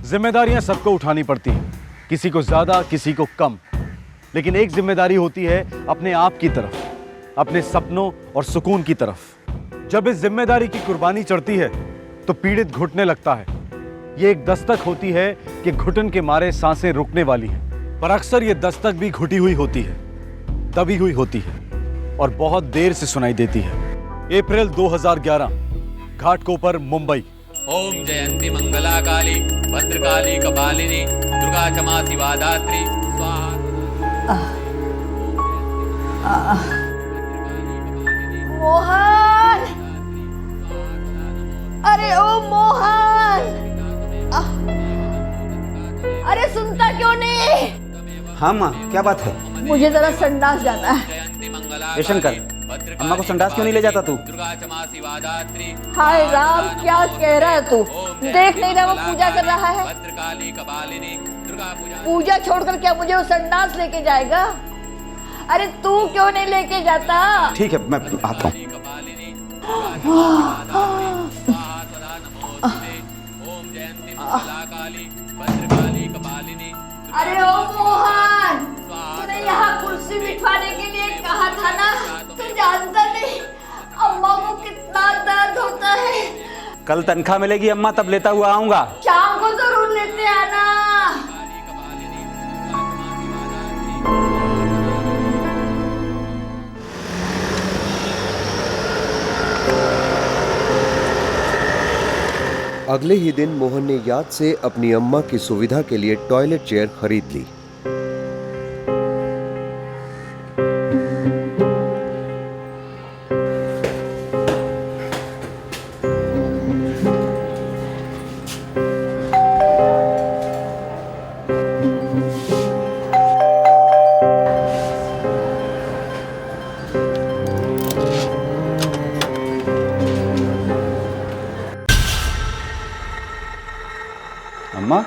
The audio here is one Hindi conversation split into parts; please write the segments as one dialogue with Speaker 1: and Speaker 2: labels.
Speaker 1: जिम्मेदारियां सबको उठानी पड़ती हैं, किसी को ज्यादा, किसी को कम। लेकिन एक जिम्मेदारी होती है अपने आप की तरफ, अपने सपनों और सुकून की तरफ। जब इस जिम्मेदारी की कुर्बानी चढ़ती है तो पीड़ित घुटने लगता है। ये एक दस्तक होती है कि घुटन के मारे सांसें रुकने वाली हैं, पर अक्सर ये दस्तक भी घुटी हुई होती है, दबी हुई होती है और बहुत देर से सुनाई देती है। अप्रैल 2011, घाटकोपर, मुंबई।
Speaker 2: ओम जयंती मंगला काली भद्रकाली कपालिनी दुर्गा क्षमा शिवा दात्री स्वाहा।
Speaker 3: मोहन, अरे ओ मोहन, अरे सुनता क्यों नहीं?
Speaker 4: हाँ माँ, क्या बात है?
Speaker 3: मुझे जरा संडास जाना है।
Speaker 4: ए शंकर, अम्मा को संडास क्यों नहीं ले जाता तू?
Speaker 3: हाय राम, क्या कह रहा है तू? देख नहीं रहा वो पूजा कर रहा है? पूजा छोड़कर क्या मुझे वो संडास लेके जाएगा? अरे तू क्यों नहीं लेके जाता?
Speaker 4: ठीक है, मैं आता हूँ।
Speaker 3: अरे ओ मोहन, तूने यहाँ कुर्सी बिठवाने के लिए कहा था ना? तू जानता नहीं अम्मा को कितना दर्द होता है।
Speaker 4: कल तनख्वाह मिलेगी अम्मा, तब लेता हुआ आऊंगा।
Speaker 3: शाम को जरूर लेते आना।
Speaker 5: अगले ही दिन मोहन ने याद से अपनी अम्मा की सुविधा के लिए टॉयलेट चेयर खरीद ली।
Speaker 4: अम्मा,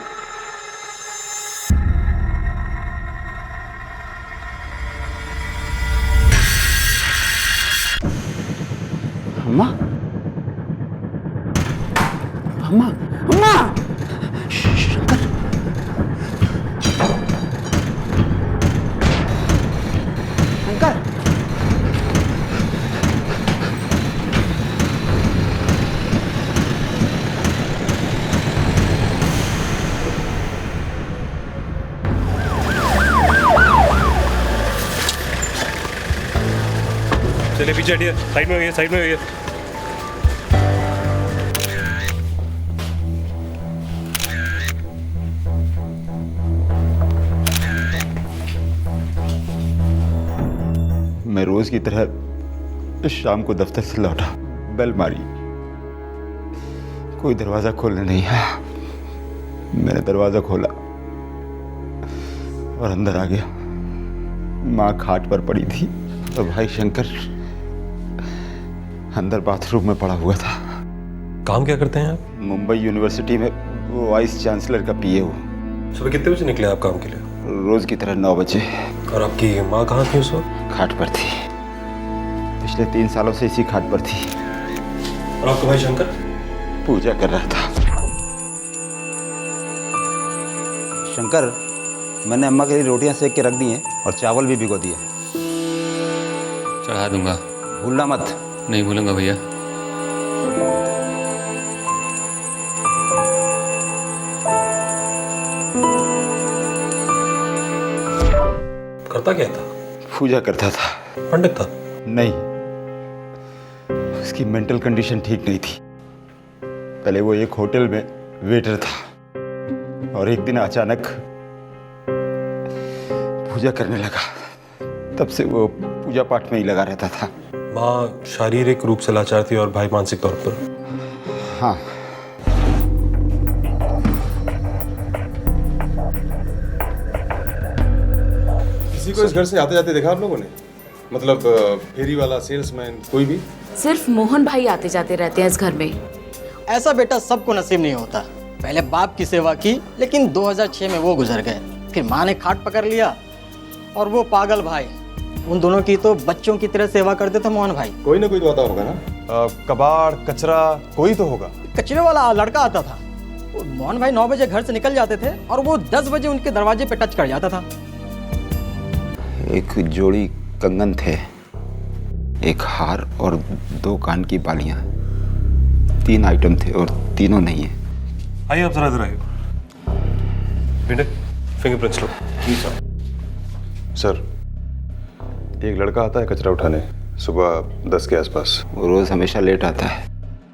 Speaker 4: अम्मा, अम्मा, अम्मा, शंकर, शंकर,
Speaker 6: चलिए पीछे हटिए, साइड में होइए, साइड में होइए।
Speaker 4: मैं रोज की तरह शाम को दफ्तर से लौटा, बेल मारी, कोई दरवाजा खोलने नहीं आया। मैंने दरवाजा खोला और अंदर आ गया। माँ खाट पर पड़ी थी तो भाई शंकर अंदर बाथरूम में पड़ा हुआ था।
Speaker 6: काम क्या करते हैं आप?
Speaker 4: मुंबई यूनिवर्सिटी में वो वाइस चांसलर का पीए हूँ।
Speaker 6: सुबह कितने बजे निकले आप काम के लिए?
Speaker 4: रोज की तरह 9 बजे।
Speaker 6: और आपकी माँ कहाँ थी उस वक्त?
Speaker 4: खाट पर थी, पिछले 3 सालों से इसी खाट पर थी।
Speaker 6: और आपका भाई शंकर?
Speaker 4: पूजा कर रहा था। शंकर, मैंने अम्मा के लिए रोटियां सेक के रख दी हैं और चावल भी भिगो दिए।
Speaker 2: चढ़ा दूंगा,
Speaker 4: भूलना मत।
Speaker 2: नहीं भूलूंगा भैया।
Speaker 6: करता क्या था?
Speaker 4: पूजा करता था।
Speaker 6: पंडित था?
Speaker 4: नहीं, उसकी मेंटल कंडीशन ठीक नहीं थी। पहले वो एक होटल में वेटर था और एक दिन अचानक पूजा करने लगा। तब से वो पूजा पाठ में ही लगा रहता था।
Speaker 6: माँ शारीरिक रूप से लाचार थी और भाई मानसिक तौर पर?
Speaker 4: हाँ।
Speaker 7: किसी को इस घर से आते जाते देखा आप लोगों ने? मतलब फेरी वाला, सेल्समैन, कोई भी?
Speaker 8: सिर्फ मोहन भाई आते जाते रहते हैं इस घर में।
Speaker 9: ऐसा बेटा सबको नसीब नहीं होता। पहले बाप की सेवा की, लेकिन 2006 में वो गुजर गए। फिर माँ ने खाट पकड़ लिया और वो पागल भाई, उन दोनों की तो बच्चों की तरह सेवा करते थे मोहन भाई।
Speaker 7: कोई ना कोई तो आता होगा ना? कबाड़, कचरा, कोई तो होगा।
Speaker 9: कचरे वाला लड़का आता था, मोहन भाई 9 बजे घर से निकल जाते थे और वो 10 बजे उनके दरवाजे पे टच कर जाता था।
Speaker 4: एक जोड़ी कंगन थे, एक हार और 2 कान की बालियां। 3 आइटम थे और तीनों नहीं है।
Speaker 6: आइए आप जरा इधर आइए। बेटे फिंगरप्रिंट्स लो।
Speaker 7: जी सर, एक लड़का आता है कचरा उठाने सुबह 10 के आसपास।
Speaker 4: वो रोज हमेशा लेट आता है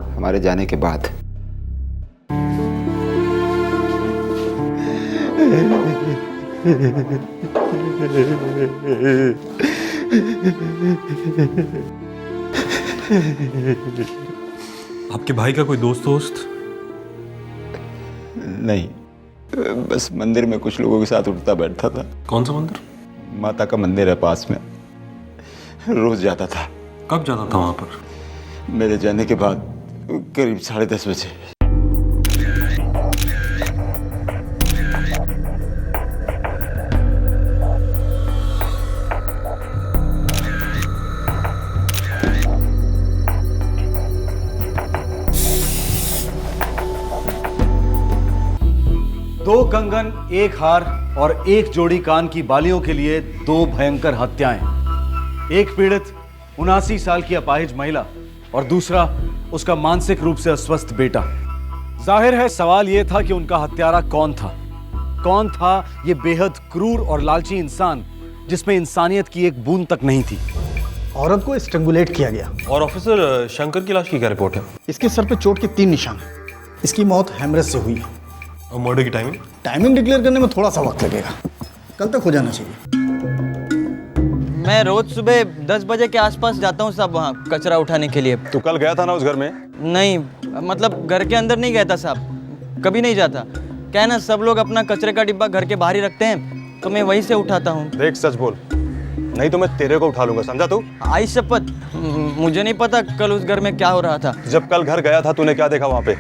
Speaker 4: हमारे जाने के बाद।
Speaker 6: आपके भाई का कोई दोस्त?
Speaker 4: नहीं, बस मंदिर में कुछ लोगों के साथ उठता बैठता था।
Speaker 6: कौन सा मंदिर?
Speaker 4: माता का मंदिर है पास में, रोज जाता था।
Speaker 6: कब जाता था वहां पर?
Speaker 4: मेरे जाने के बाद करीब 10:30 बजे।
Speaker 1: दो कंगन, एक हार और एक जोड़ी कान की बालियों के लिए 2 भयंकर हत्याएं। एक पीड़ित 79 साल की अपाहिज महिला और दूसरा उसका मानसिक रूप से अस्वस्थ बेटा। जाहिर है सवाल यह था कि उनका हत्यारा कौन था। कौन था यह बेहद क्रूर और लालची इंसान जिसमें इंसानियत की एक बूंद तक नहीं थी।
Speaker 10: औरत को स्ट्रैंगुलेट किया गया।
Speaker 6: और ऑफिसर शंकर की लाश की क्या रिपोर्ट है?
Speaker 10: इसके सर पे चोट के 3 निशान हैं। इसकी मौत हेमरेज से हुई है।
Speaker 6: और मर्डर की टाइमिंग?
Speaker 10: टाइमिंग डिक्लेयर करने में थोड़ा सा वक्त लगेगा, कल तक हो जाना चाहिए।
Speaker 9: मैं रोज सुबह 10 बजे के आसपास जाता हूँ साहब वहाँ कचरा उठाने के लिए।
Speaker 7: तू कल गया था ना उस घर में?
Speaker 9: नहीं, मतलब घर के अंदर नहीं गया था साहब, कभी नहीं जाता। क्या है ना, सब लोग अपना कचरे का डिब्बा घर के बाहर ही रखते हैं, तो मैं वहीं से उठाता हूँ।
Speaker 7: देख सच बोल, नहीं तो मैं तेरे को उठा लूंगा, समझा तू?
Speaker 9: आई शपथ, मुझे नहीं पता कल उस घर में क्या हो रहा था।
Speaker 7: जब कल घर गया था तूने क्या देखा वहाँ पे?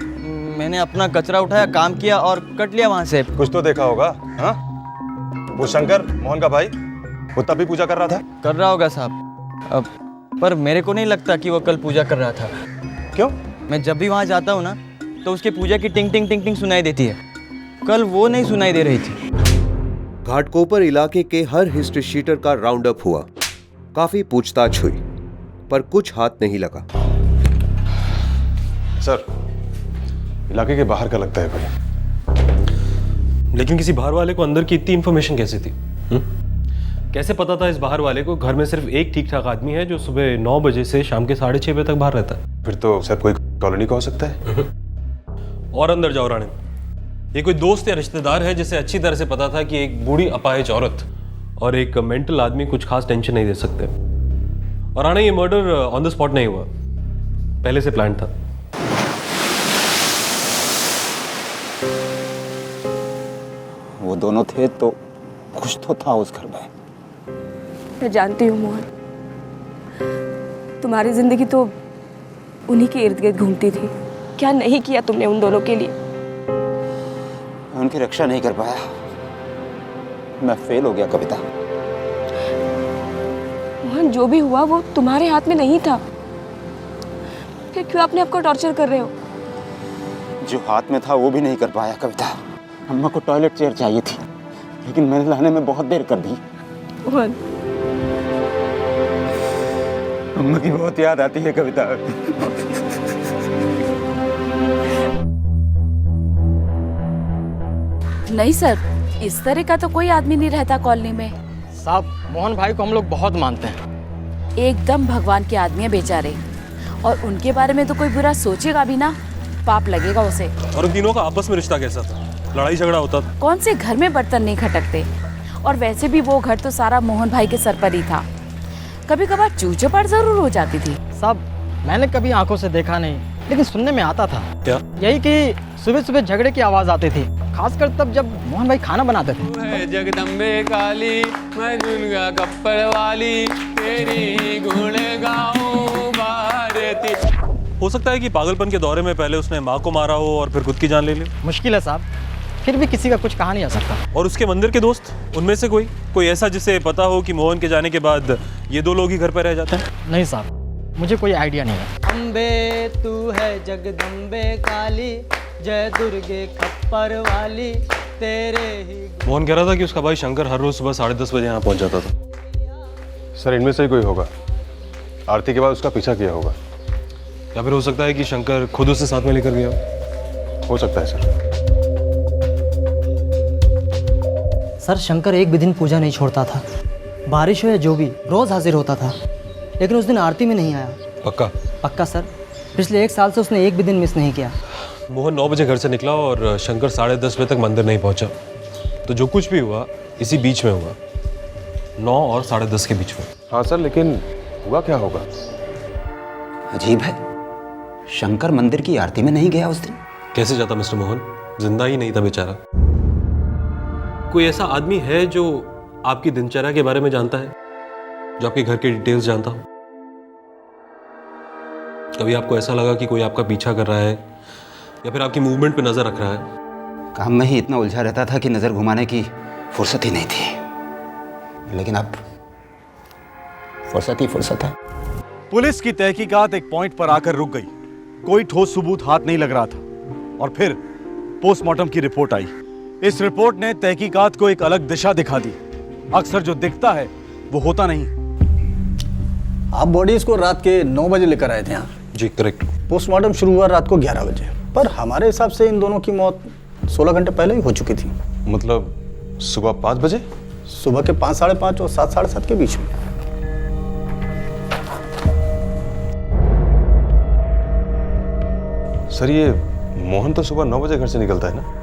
Speaker 9: मैंने अपना कचरा उठाया, काम किया और कट लिया वहाँ से।
Speaker 7: कुछ तो देखा होगा। हाँ, वो शंकर मोहन का भाई, वो तब भी पूजा कर रहा था?
Speaker 9: कर रहा होगा साहब, पर मेरे को नहीं लगता कि वो कल पूजा कर रहा था।
Speaker 7: क्यों?
Speaker 9: मैं जब भी वहाँ जाता हूँ ना तो उसकी पूजा की टिंग टिंग टिंग टिंग सुनाई देती है। कल वो नहीं सुनाई दे रही थी।
Speaker 5: घाटकोपर इलाके के हर हिस्ट्री शीटर का राउंड अप हुआ। काफी पूछताछ हुई पर कुछ हाथ नहीं लगा।
Speaker 7: सर, इलाके के बाहर का लगता है कोई।
Speaker 6: लेकिन किसी बाहर वाले को अंदर की इतनी इंफॉर्मेशन कैसे थी? कैसे पता था इस बाहर वाले को घर में सिर्फ एक ठीक ठाक आदमी है जो सुबह 9 बजे से शाम के 6:30 बजे तक बाहर रहता है?
Speaker 7: फिर तो सर कोई कॉलोनी का हो सकता है।
Speaker 6: और अंदर जाओ राणे, ये कोई दोस्त या रिश्तेदार है जिसे अच्छी तरह से पता था कि एक बूढ़ी अपाहिज औरत और एक मेंटल आदमी कुछ खास टेंशन नहीं दे सकते। और राणे, ये मर्डर ऑन द स्पॉट नहीं हुआ, पहले से प्लान था।
Speaker 4: वो दोनों थे तो कुछ तो था उस घर में।
Speaker 11: मैं जानती हूँ मोहन, तुम्हारी जिंदगी तो उन्हीं के इर्द गिर्द घूमती थी। क्या नहीं किया तुमने उन दोनों के लिए?
Speaker 4: मैं उनकी रक्षा नहीं कर पाया, मैं फेल हो गया कविता।
Speaker 11: मोहन, जो भी हुआ वो तुम्हारे हाथ में नहीं था, फिर क्यों अपने आप को टॉर्चर कर रहे हो?
Speaker 4: जो हाथ में था वो भी नहीं कर पाया कविता। अम्मा को टॉयलेट चेयर चाहिए थी, लेकिन मैंने लाने में बहुत देर कर दी।
Speaker 11: मोहन,
Speaker 4: अम्मा की बहुत याद आती है कविता।
Speaker 8: नहीं सर, इस तरह का तो कोई आदमी नहीं रहता कॉलोनी में।
Speaker 9: साहब, मोहन भाई को हम लोग बहुत मानते हैं।
Speaker 8: एकदम भगवान के आदमी है बेचारे, और उनके बारे में तो कोई बुरा सोचेगा भी ना, पाप लगेगा उसे।
Speaker 6: और उन तीनों का आपस में रिश्ता कैसा था? लड़ाई झगड़ा होता था?
Speaker 8: कौन से घर में बर्तन नहीं खटकते, और वैसे भी वो घर तो सारा मोहन भाई के सर पर ही था। कभी कभार चूचपाट जरूर हो जाती थी।
Speaker 9: साहब, मैंने कभी आंखों से देखा नहीं, लेकिन सुनने में आता था।
Speaker 6: क्या?
Speaker 9: यही कि सुबह सुबह झगड़े की आवाज आती थी, खासकर तब जब मोहन भाई खाना बनाते थे।
Speaker 2: है जगदम्बे काली, मैं दुर्गा कप्पड़ वाली, तेरी गुण गाऊं भारती।
Speaker 6: हो सकता है कि पागलपन के दौरे में पहले उसने माँ को मारा हो और फिर खुद की जान ले ली।
Speaker 9: मुश्किल है साहब, फिर भी किसी का कुछ कहा नहीं आ सकता।
Speaker 6: और उसके मंदिर के दोस्त, उनमें से कोई ऐसा जिसे पता हो कि मोहन के जाने के बाद ये 2 लोग ही घर पर रह जाते हैं?
Speaker 9: नहीं साहब, मुझे कोई आइडिया नहीं है। अम्बे तू है जगदम्बे काली, जय दुर्गे खप्पर वाली तेरे ही।
Speaker 6: मोहन कह रहा था कि उसका भाई शंकर हर रोज सुबह 10:30 बजे यहाँ पहुँच जाता था।
Speaker 7: सर इनमें से ही कोई होगा, आरती के बाद उसका पीछा किया होगा।
Speaker 6: या फिर हो सकता है कि शंकर खुद उसे साथ में लेकर गया
Speaker 7: हो सकता है सर।
Speaker 9: सर शंकर एक भी दिन पूजा नहीं छोड़ता था, बारिश हो या जो भी रोज हाजिर होता था, लेकिन उस दिन आरती में नहीं आया।
Speaker 6: पक्का?
Speaker 9: पक्का सर, पिछले 1 साल से उसने एक भी दिन मिस नहीं किया।
Speaker 6: मोहन 9 बजे घर से निकला और शंकर 10:30 बजे तक मंदिर नहीं पहुंचा, तो जो कुछ भी हुआ इसी बीच में हुआ, 9 और 10:30 के बीच में।
Speaker 7: हाँ सर, लेकिन हुआ क्या होगा?
Speaker 4: अजीब है, शंकर मंदिर की आरती में नहीं गया उस दिन।
Speaker 6: कैसे जाता मिस्टर मोहन, जिंदा ही नहीं था बेचारा। कोई ऐसा आदमी है जो आपकी दिनचर्या के बारे में जानता है, जो आपके घर के डिटेल्स जानता हो? कभी आपको ऐसा लगा कि कोई आपका पीछा कर रहा है या फिर आपकी मूवमेंट पे नजर रख रहा है?
Speaker 4: काम में ही इतना उलझा रहता था कि नजर घुमाने की फुर्सत ही नहीं थी, लेकिन अब फुर्सत ही फुर्सत है।
Speaker 1: पुलिस की तहकीकात एक पॉइंट पर आकर रुक गई। कोई ठोस सबूत हाथ नहीं लग रहा था और फिर पोस्टमार्टम की रिपोर्ट आई। इस रिपोर्ट ने तहकीकात को एक अलग दिशा दिखा दी। अक्सर जो दिखता है वो होता नहीं।
Speaker 10: आप बॉडी इसको रात के 9 बजे लेकर आए थे यहाँ?
Speaker 6: जी करेक्ट।
Speaker 10: पोस्टमार्टम शुरू हुआ रात को 11 बजे, पर हमारे हिसाब से इन दोनों की मौत 16 घंटे पहले ही हो चुकी थी।
Speaker 7: मतलब सुबह 5 बजे?
Speaker 10: सुबह के 5, 5:30 और 7, 7:30 के बीच में।
Speaker 7: सर ये मोहन तो सुबह 9 बजे घर से निकलता है ना?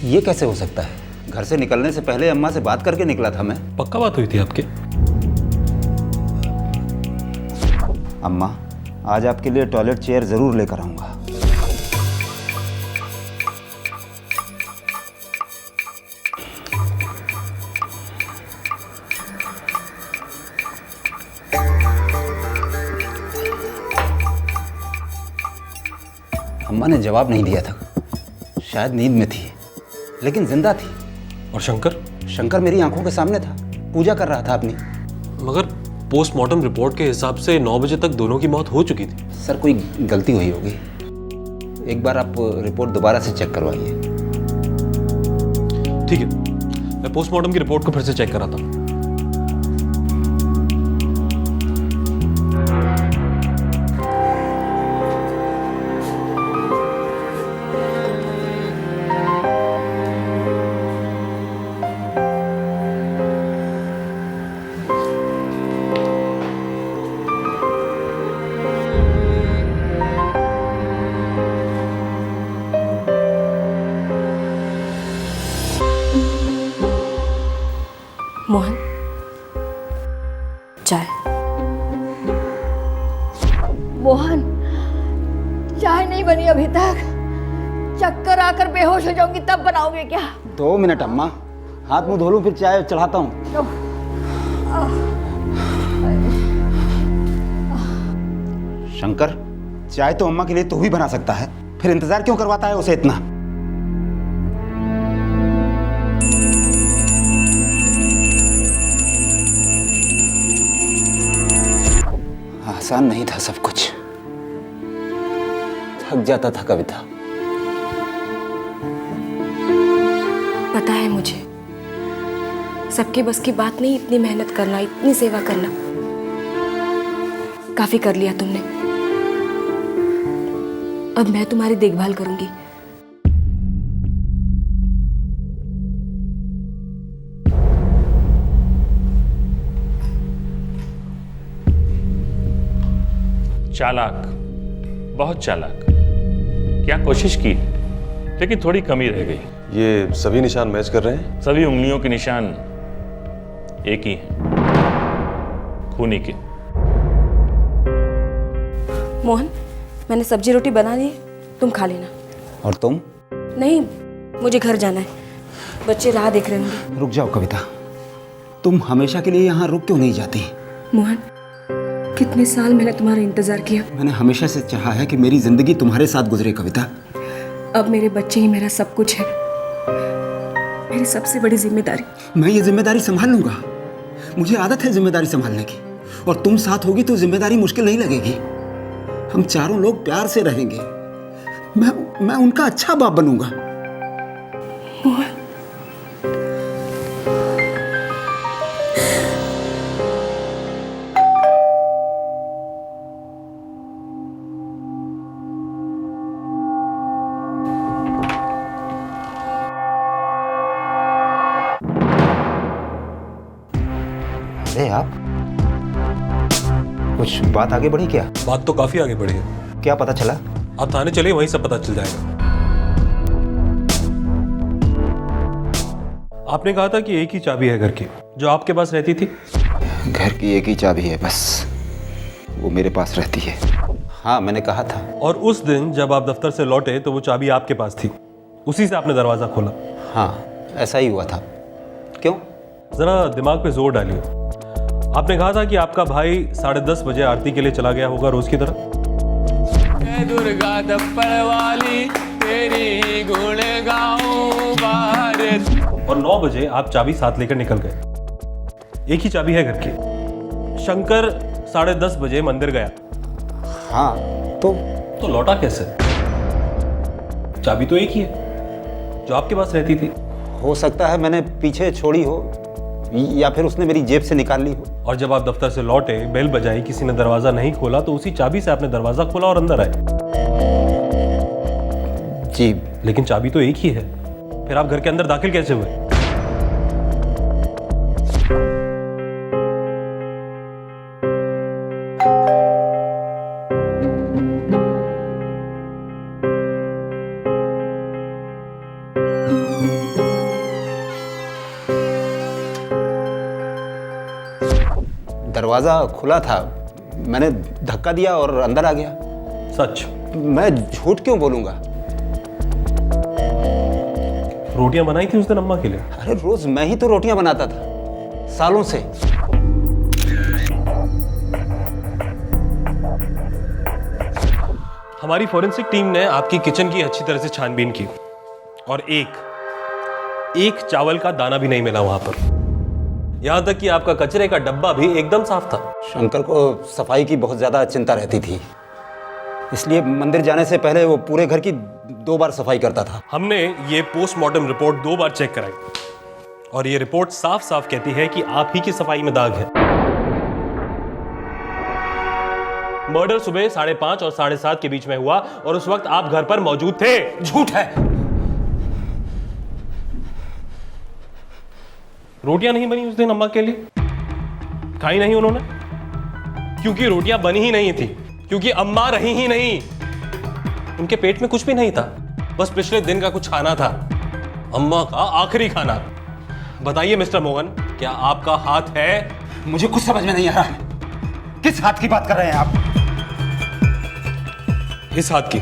Speaker 4: ये कैसे हो सकता है? घर से निकलने से पहले अम्मा से बात करके निकला था मैं।
Speaker 6: पक्का बात हुई थी आपके?
Speaker 4: अम्मा, आज आपके लिए टॉयलेट चेयर जरूर लेकर आऊंगा। अम्मा ने जवाब नहीं दिया था, शायद नींद में थी, लेकिन जिंदा थी।
Speaker 6: और शंकर?
Speaker 4: शंकर मेरी आंखों के सामने था, पूजा कर रहा था अपनी।
Speaker 6: मगर पोस्टमार्टम रिपोर्ट के हिसाब से 9 बजे तक दोनों की मौत हो चुकी थी।
Speaker 4: सर कोई गलती हुई होगी, एक बार आप रिपोर्ट दोबारा से चेक करवाइए।
Speaker 6: ठीक है, मैं पोस्टमार्टम की रिपोर्ट को फिर से चेक कराता हूँ।
Speaker 11: मोहन, चाय।
Speaker 3: मोहन, चाय नहीं बनी अभी तक। चक्कर आकर बेहोश हो जाऊंगी तब बनाओगे क्या?
Speaker 4: 2 मिनट अम्मा, हाथ मुंह धो लूं फिर चाय चढ़ाता हूँ। शंकर, चाय तो अम्मा के लिए तू ही बना सकता है, फिर इंतजार क्यों करवाता है उसे इतना? आसान नहीं था सब कुछ, थक जाता था कविता।
Speaker 11: पता है मुझे, सबके बस की बात नहीं इतनी मेहनत करना, इतनी सेवा करना। काफी कर लिया तुमने, अब मैं तुम्हारी देखभाल करूंगी।
Speaker 12: चालाक, बहुत चालाक। क्या कोशिश की, लेकिन थोड़ी कमी रह गई।
Speaker 7: ये सभी निशान मैच कर रहे हैं?
Speaker 12: सभी उंगलियों के निशान एक ही हैं, खूनी के।
Speaker 11: मोहन, मैंने सब्जी रोटी बना ली, तुम खा लेना।
Speaker 4: और तुम?
Speaker 11: नहीं, मुझे घर जाना है, बच्चे राह देख रहे होंगे।
Speaker 4: रुक जाओ कविता, तुम हमेशा के लिए यहाँ रुक क्यों नहीं जाती?
Speaker 11: मोहन, कितने साल मैंने तुम्हारा इंतजार किया।
Speaker 4: मैंने हमेशा से चाहा है कि मेरी जिंदगी तुम्हारे साथ गुजरे कविता।
Speaker 11: अब मेरे बच्चे ही मेरा सब कुछ है, मेरी सबसे बड़ी जिम्मेदारी।
Speaker 4: मैं ये जिम्मेदारी संभाल लूंगा, मुझे आदत है जिम्मेदारी संभालने की, और तुम साथ होगी तो जिम्मेदारी मुश्किल नहीं लगेगी। हम चारों लोग प्यार से रहेंगे। मैं उनका अच्छा बाप बनूंगा।
Speaker 11: मोहन,
Speaker 4: अरे आप कुछ बात आगे बढ़ी क्या?
Speaker 6: बात तो काफी आगे बढ़ी है।
Speaker 4: क्या पता चला?
Speaker 6: आप थाने चलिए, वहीं सब पता चल जाएगा। आपने कहा था कि एक ही चाबी है घर की, जो आपके पास रहती थी।
Speaker 4: घर की एक ही चाबी है बस, वो मेरे पास रहती है। हाँ, मैंने कहा था।
Speaker 6: और उस दिन जब आप दफ्तर से लौटे तो वो चाबी आपके पास थी, उसी से आपने दरवाजा खोला।
Speaker 4: हाँ, ऐसा ही हुआ था। क्यों?
Speaker 6: जरा दिमाग पे जोर डालिए। आपने कहा था कि आपका भाई 10:30 बजे आरती के लिए चला गया होगा रोज की तरह।
Speaker 2: दुर्गा दप्पड़ वाली तेरी गुण गाऊं भारत।
Speaker 6: और 9 बजे आप चाबी साथ लेकर निकल गए। एक ही चाबी है घर की। शंकर 10:30 बजे मंदिर गया।
Speaker 4: हाँ, तो
Speaker 6: लौटा कैसे? चाबी तो एक ही है, जो आपके पास रहती थी।
Speaker 4: हो सकता है मैंने पीछे छोड़ी हो, या फिर उसने मेरी जेब से निकाल ली हो।
Speaker 6: और जब आप दफ्तर से लौटे, बेल बजाई, किसी ने दरवाजा नहीं खोला, तो उसी चाबी से आपने दरवाजा खोला और अंदर आए।
Speaker 4: जी,
Speaker 6: लेकिन चाबी तो एक ही है, फिर आप घर के अंदर दाखिल कैसे हुए?
Speaker 4: दरवाजा खुला था, मैंने धक्का दिया और अंदर आ गया।
Speaker 6: सच?
Speaker 4: मैं झूठ क्यों बोलूंगा?
Speaker 6: रोटियां बनाई थी उस दिन अम्मा के लिए?
Speaker 4: अरे रोज मैं ही तो रोटियां बनाता था, सालों से।
Speaker 6: हमारी फोरेंसिक टीम ने आपकी किचन की अच्छी तरह से छानबीन की और एक चावल का दाना भी नहीं मिला वहां पर। यहां तक कि आपका कचरे का डब्बा भी एकदम साफ था।
Speaker 4: शंकर को सफाई की बहुत ज्यादा चिंता रहती थी, इसलिए मंदिर जाने से पहले वो पूरे घर की 2 बार सफाई करता था।
Speaker 6: हमने ये पोस्टमार्टम रिपोर्ट 2 बार चेक कराई और ये रिपोर्ट साफ साफ कहती है कि आप ही की सफाई में दाग है। मर्डर सुबह 5:30 और 7:30 के बीच में हुआ और उस वक्त आप घर पर मौजूद थे।
Speaker 4: झूठ है।
Speaker 6: रोटियां नहीं बनी उस दिन अम्मा के लिए? खाई नहीं उन्होंने? क्योंकि रोटियां बनी ही नहीं थी, क्योंकि अम्मा रही ही नहीं। उनके पेट में कुछ भी नहीं था, बस पिछले दिन का कुछ खाना था, अम्मा का आखिरी खाना। बताइए मिस्टर मोहन, क्या आपका हाथ है?
Speaker 4: मुझे कुछ समझ में नहीं आ रहा है, किस हाथ की बात कर रहे हैं आप?
Speaker 6: इस हाथ की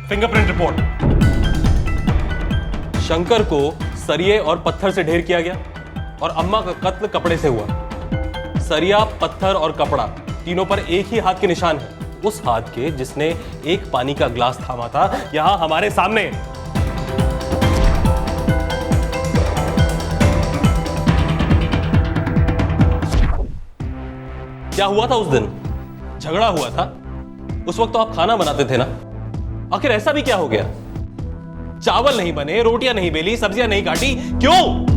Speaker 6: फिंगरप्रिंट रिपोर्ट। शंकर को सरिये और पत्थर से ढेर किया गया और अम्मा का कत्ल कपड़े से हुआ। सरिया, पत्थर और कपड़ा तीनों पर एक ही हाथ के निशान है, उस हाथ के जिसने एक पानी का ग्लास थामा था यहां हमारे सामने। क्या हुआ था उस दिन? झगड़ा हुआ था। उस वक्त तो आप खाना बनाते थे ना? आखिर ऐसा भी क्या हो गया? चावल नहीं बने, रोटियां नहीं बेली, सब्जियां नहीं काटी, क्यों?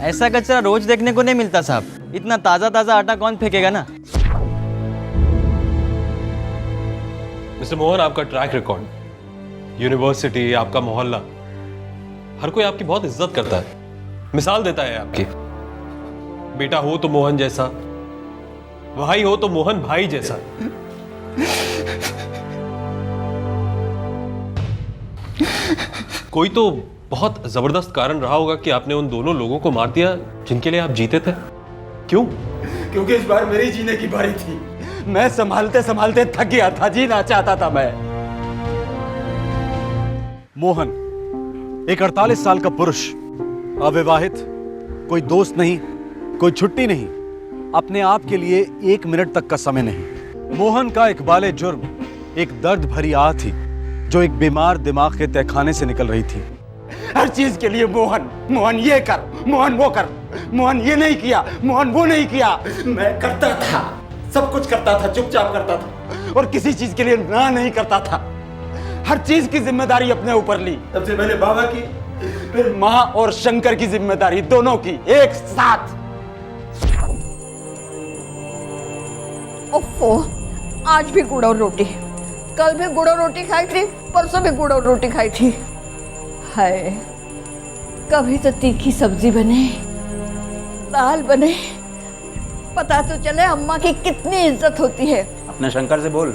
Speaker 9: ऐसा कचरा रोज देखने को नहीं मिलता साहब। इतना ताजा ताजा आटा कौन फेंकेगा ना।
Speaker 6: मिस्टर मोहन, आपका ट्रैक रिकॉर्ड, यूनिवर्सिटी, आपका मोहल्ला, हर कोई आपकी बहुत इज्जत करता है, मिसाल देता है आपकी। बेटा हो तो मोहन जैसा, भाई हो तो मोहन भाई जैसा। कोई तो बहुत जबरदस्त कारण रहा होगा कि आपने उन दोनों लोगों को मार दिया जिनके लिए आप जीते थे। क्यों?
Speaker 1: क्योंकि इस बार मेरी जीने की बारी थी। मैं संभालते संभालते थक गया था, जीना चाहता था मैं। मोहन, एक 48 साल का पुरुष, अविवाहित, कोई दोस्त नहीं, कोई छुट्टी नहीं, अपने आप के लिए 1 मिनट तक का समय नहीं। मोहन का इकबाले जुर्म एक दर्द भरी आह थी जो एक बीमार दिमाग के तहखाने से निकल रही थी।
Speaker 13: हर चीज के लिए मोहन, मोहन ये कर, मोहन वो कर, मोहन ये नहीं किया, मोहन वो नहीं किया। मैं करता था, सब कुछ करता था, चुपचाप करता था और किसी चीज के लिए ना नहीं करता था। हर चीज की जिम्मेदारी अपने ऊपर ली। सबसे पहले बाबा की, फिर माँ और शंकर की जिम्मेदारी, दोनों की एक साथ।
Speaker 3: ओफो, आज भी गुड़ और रोटी, कल भी गुड़ और रोटी खाई थी, परसों भी गुड़ और रोटी खाई थी। हाय, कभी तो तीखी सब्जी बने, दाल बने, पता तो चले अम्मा की कितनी इज्जत होती है।
Speaker 14: अपने शंकर से बोल,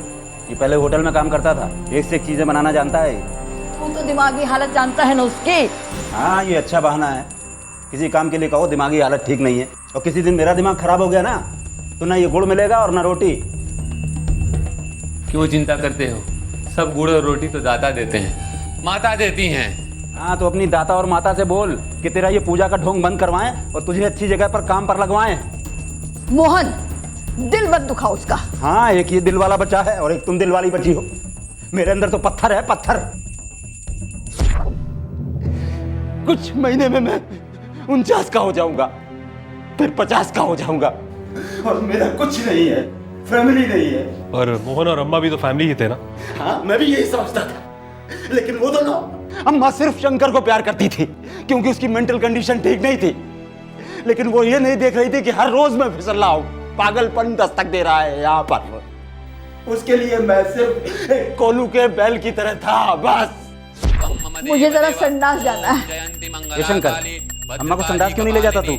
Speaker 14: ये पहले होटल में काम करता था, एक से एक चीजें बनाना जानता है।
Speaker 3: तू तो दिमागी हालत जानता है ना उसकी।
Speaker 14: हाँ, ये अच्छा बहाना है। किसी काम के लिए कहो दिमागी हालत ठीक नहीं है, और किसी दिन मेरा दिमाग खराब हो गया ना, तो ना ये गुड़ मिलेगा और ना रोटी।
Speaker 2: क्यों चिंता करते हो? सब गुड़ और रोटी तो दाता देते हैं, माता देती हैं।
Speaker 14: हाँ, तो अपनी दाता और माता से बोल कि तेरा ये पूजा का ढोंग बंद करवाएं और तुझे अच्छी जगह पर काम पर लगवाएं।
Speaker 3: मोहन, दिल मत दुखाओ उसका।
Speaker 14: हाँ, एक ये दिल वाला बच्चा है और एक तुम दिल वाली बची हो। मेरे अंदर तो पत्थर है, पत्थर।
Speaker 13: कुछ महीने में मैं 49 का हो जाऊंगा, फिर 50 का हो जाऊंगा और मेरा कुछ नहीं है, फैमिली नहीं है।
Speaker 6: और मोहन और अम्मा भी तो फैमिली ही थे ना।
Speaker 13: हाँ, मैं भी यही समझता था, लेकिन वो दोनों, अम्मा सिर्फ शंकर को प्यार करती थी क्योंकि उसकी मेंटल कंडीशन ठीक नहीं थी, लेकिन वो ये नहीं देख रही थी कि हर रोज मैं फिसल रहा हूं, पागलपन दस्तक दे रहा है यहाँ पर। उसके लिए मैं सिर्फ एक कोलू के बैल की तरह था, बस।
Speaker 3: मुझे जरा संडास जाना है।
Speaker 14: ये शंकर, अम्मा को संडास क्यों नहीं ले जाता तू?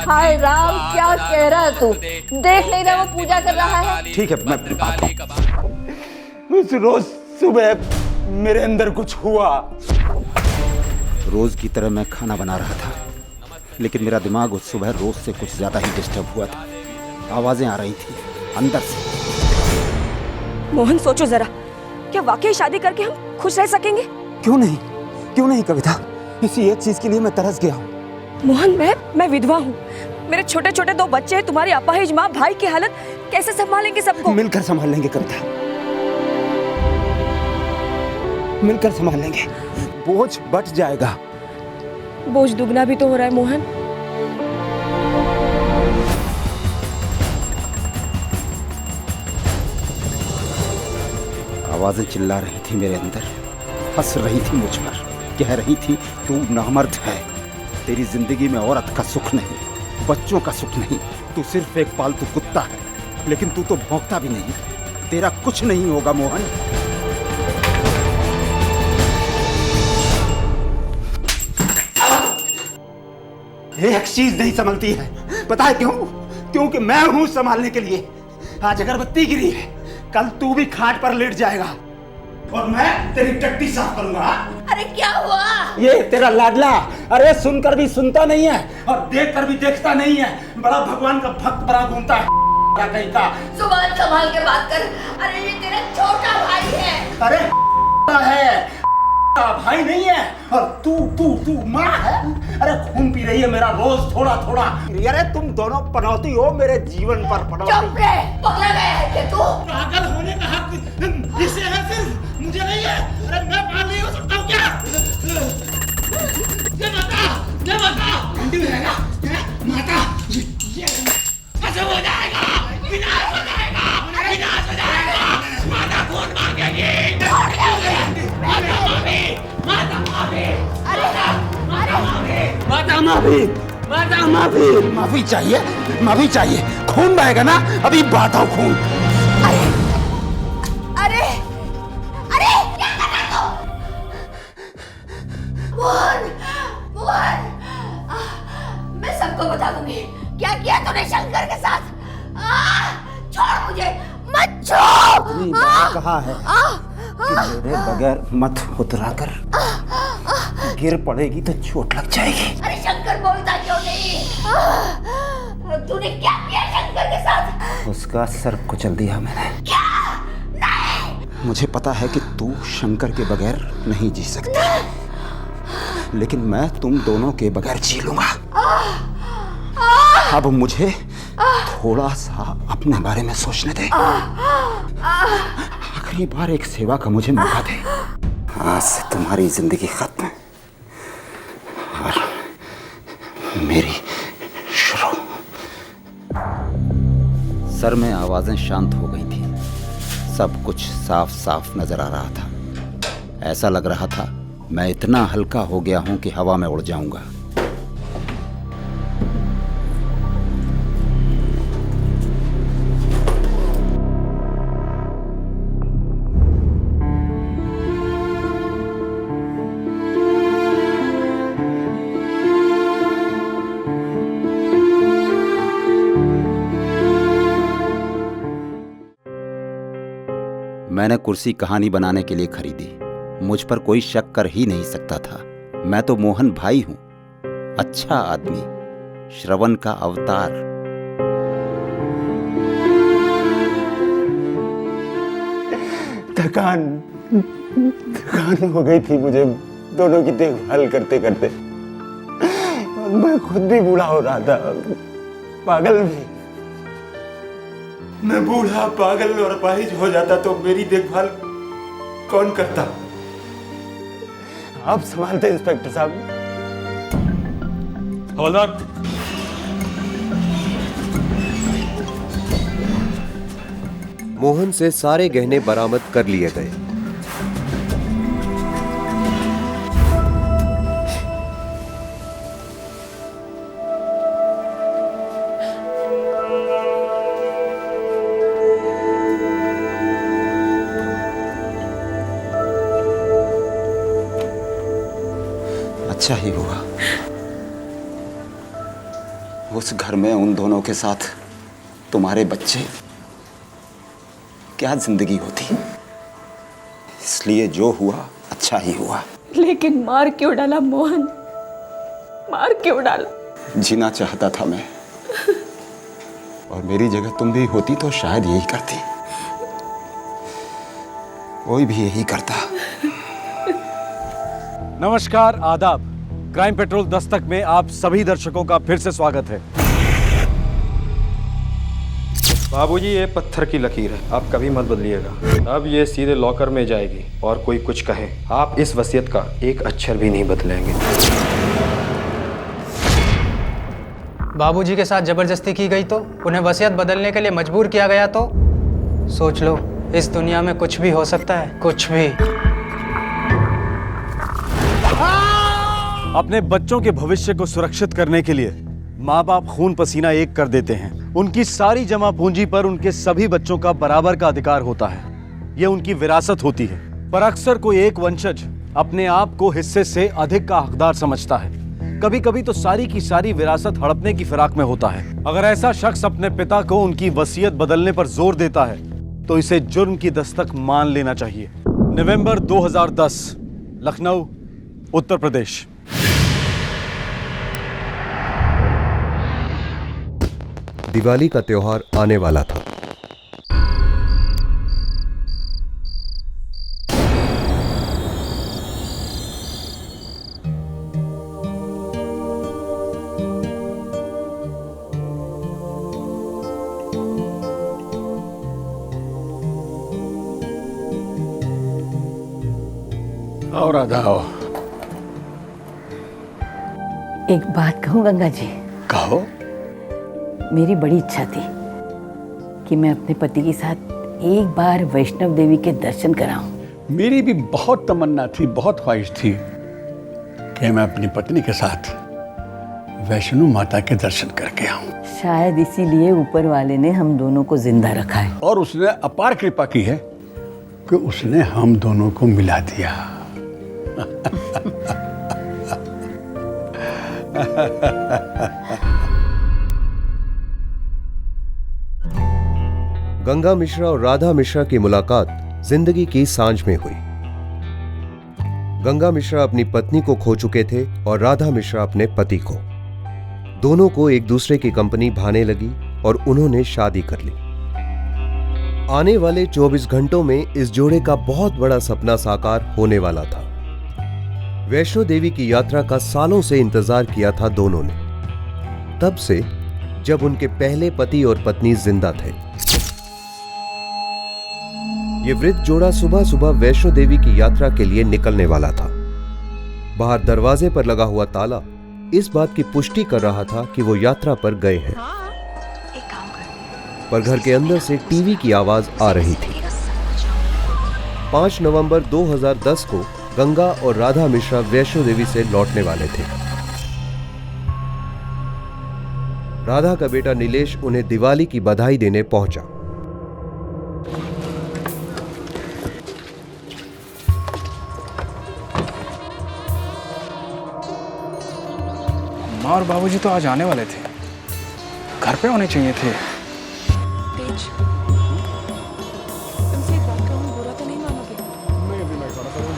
Speaker 3: हाय राम, क्या कह रहा है तू? देख नहीं रहा वो पूजा कर रहा है?
Speaker 14: ठीक है, मैं
Speaker 13: उस रोज सुबह मेरे अंदर कुछ हुआ।
Speaker 4: रोज की तरह मैं खाना बना रहा था, लेकिन मेरा दिमाग उस सुबह रोज से कुछ ज्यादा ही डिस्टर्ब हुआ था। आवाजें आ रही थी अंदर से।
Speaker 11: मोहन, सोचो जरा, क्या वाकई शादी करके हम खुश रह सकेंगे?
Speaker 4: क्यों नहीं कविता, इसी एक चीज के लिए मैं तरस गया हूँ।
Speaker 11: मोहन, मैं विधवा हूँ, मेरे छोटे छोटे 2 बच्चे हैं, तुम्हारी अपाहिज माँ, भाई की हालत कैसे संभालेंगे सबको?
Speaker 4: मिलकर संभाल लेंगे कविता, मिलकर संभाल लेंगे, बोझ बच जाएगा।
Speaker 11: बोझ दुगना भी तो हो रहा है मोहन।
Speaker 4: आवाजें चिल्ला रही थी मेरे अंदर, हंस रही थी मुझ पर, कह रही थी तू नामर्द है, तेरी जिंदगी में औरत का सुख नहीं, बच्चों का सुख नहीं, तू सिर्फ एक पालतू कुत्ता है, लेकिन तू तो भौंकता भी नहीं, तेरा कुछ नहीं होगा मोहन।
Speaker 13: एक चीज नहीं संभलती है, पता है क्यों? क्योंकि मैं हूं संभालने के लिए। आज अगरबत्ती गिरी है, कल तू भी खाट पर लेट जाएगा और मैं तेरी टट्टी साफ करूंगा।
Speaker 3: अरे क्या हुआ?
Speaker 13: ये तेरा लाडला, अरे सुनकर भी सुनता नहीं है और देखकर भी देखता नहीं है, बड़ा भगवान का भक्त बना घूमता है कहीं का।
Speaker 3: जुबान संभाल के बात कर। अरे ये तेरा छोटा भाई है।
Speaker 13: अरे है, भाई नहीं है, और तू माँ है। अरे खून पी रही है मेरा रोज थोड़ा थोड़ा। अरे तुम दोनों पनौती हो मेरे जीवन पर, पनौती।
Speaker 3: चुप रहे, पगला गया है क्या तू?
Speaker 13: पागल होने का हक इसे है, सिर्फ मुझे नहीं है। अरे मैं पागल नहीं हो सकता हूँ क्या? ये माता अंडी रहेगा माता, ये खत्म हो जाएगा, विनाश हो जाएगा, विनाश हो जाएगा। माता खून मांगेगी, माफी चाहिए, माफी चाहिए। खून बहेगा ना, अभी बहाता हूँ खून।
Speaker 3: अरे क्या कर रहा तू? मोहन, मैं सबको बता दूंगी क्या किया तूने शंकर के साथ। छोड़ मुझे, मत छोड़।
Speaker 4: कहा है कि मेरे बगैर मत उतरा कर, गिर पड़ेगी तो चोट लग जाएगी।
Speaker 3: अरे शंकर बोलता क्यों नहीं? तूने क्या किया शंकर के साथ?
Speaker 4: उसका सर कुचल दिया मैंने।
Speaker 3: क्या? नहीं।
Speaker 4: मुझे पता है कि तू शंकर के बगैर नहीं जी सकती, लेकिन मैं तुम दोनों के बगैर जी लूंगा। अब मुझे थोड़ा सा अपने बारे में सोचने दे। आखिरी बार एक सेवा का मुझे मौका दे। आज से तुम्हारी जिंदगी खत्म और मेरी शुरू। सर में आवाजें शांत हो गई थी, सब कुछ साफ साफ नजर आ रहा था। ऐसा लग रहा था मैं इतना हल्का हो गया हूं कि हवा में उड़ जाऊंगा। मैंने कुर्सी कहानी बनाने के लिए खरीदी। मुझ पर कोई शक कर ही नहीं सकता था। मैं तो मोहन भाई हूं, अच्छा आदमी, श्रवण का अवतार।
Speaker 13: थकान हो गई थी मुझे दोनों की देखभाल करते करते। मैं खुद भी बूढ़ा हो रहा था, पागल भी। मैं बूढ़ा, पागल और अपाहिज हो जाता तो मेरी देखभाल कौन करता? आप संभालते इंस्पेक्टर साहब।
Speaker 6: हवलदार,
Speaker 5: मोहन से सारे गहने बरामद कर लिए गए।
Speaker 4: अच्छा ही हुआ। उस घर में उन दोनों के साथ तुम्हारे बच्चे, क्या जिंदगी होती। इसलिए जो हुआ अच्छा ही हुआ।
Speaker 11: लेकिन मार क्यों डाला मोहन, मार क्यों डाला?
Speaker 4: जीना चाहता था मैं, और मेरी जगह तुम भी होती तो शायद यही करती। कोई भी यही करता।
Speaker 1: नमस्कार, आदाब। क्राइम पेट्रोल दस्तक में आप सभी दर्शकों का फिर से स्वागत है।
Speaker 10: बाबूजी, ये पत्थर की लकीर है, आप कभी मत बदलिएगा। अब ये सीधे लॉकर में जाएगी, और कोई कुछ कहे आप इस वसीयत का एक अक्षर भी नहीं बदलेंगे।
Speaker 9: बाबूजी के साथ जबरदस्ती की गई तो, उन्हें वसीयत बदलने के लिए मजबूर किया गया तो सोच लो, इस दुनिया में कुछ भी हो सकता है, कुछ भी।
Speaker 1: अपने बच्चों के भविष्य को सुरक्षित करने के लिए माँ बाप खून पसीना एक कर देते हैं। उनकी सारी जमा पूंजी पर उनके सभी बच्चों का बराबर का अधिकार होता है। यह उनकी विरासत होती है। पर अक्सर कोई एक वंशज अपने आप को हिस्से से अधिक का हकदार समझता है। कभी कभी तो सारी की सारी विरासत हड़पने की फिराक में होता है। अगर ऐसा शख्स अपने पिता को उनकी वसीयत बदलने पर जोर देता है तो इसे जुर्म की दस्तक मान लेना चाहिए। नवंबर 2010, लखनऊ, उत्तर प्रदेश।
Speaker 5: दिवाली का त्योहार आने वाला था।
Speaker 13: और आदाओ।
Speaker 3: एक बात कहूँ गंगा जी?
Speaker 13: कहो।
Speaker 3: मेरी बड़ी इच्छा थी कि मैं अपने पति के साथ एक बार वैष्णव देवी के दर्शन कराऊं।
Speaker 13: मेरी भी बहुत तमन्ना थी, बहुत ख्वाहिश थी कि मैं अपनी पत्नी के साथ वैष्णो माता के दर्शन करके आऊं।
Speaker 3: शायद इसीलिए ऊपर वाले ने हम दोनों को जिंदा रखा है।
Speaker 13: और उसने अपार कृपा की है कि उसने हम दोनों को मिला दिया।
Speaker 5: गंगा मिश्रा और राधा मिश्रा की मुलाकात जिंदगी की सांझ में हुई। गंगा मिश्रा अपनी पत्नी को खो चुके थे और राधा मिश्रा अपने पति को। दोनों को एक दूसरे की कंपनी भाने लगी और उन्होंने शादी कर ली। आने वाले 24 घंटों में इस जोड़े का बहुत बड़ा सपना साकार होने वाला था। वैष्णो देवी की यात्रा का सालों से इंतजार किया था दोनों ने, तब से जब उनके पहले पति और पत्नी जिंदा थे। ये वृद्ध जोड़ा सुबह सुबह वैष्णो देवी की यात्रा के लिए निकलने वाला था। बाहर दरवाजे पर लगा हुआ ताला इस बात की पुष्टि कर रहा था कि वो यात्रा पर गए हैं, पर घर के अंदर से टीवी की आवाज आ रही थी। 5 नवंबर 2010 को गंगा और राधा मिश्रा वैष्णो देवी से लौटने वाले थे। राधा का बेटा नीलेश उन्हें दिवाली की बधाई देने पहुंचा।
Speaker 15: माँ और बाबूजी तो आज आने वाले थे, घर पे होने चाहिए थे।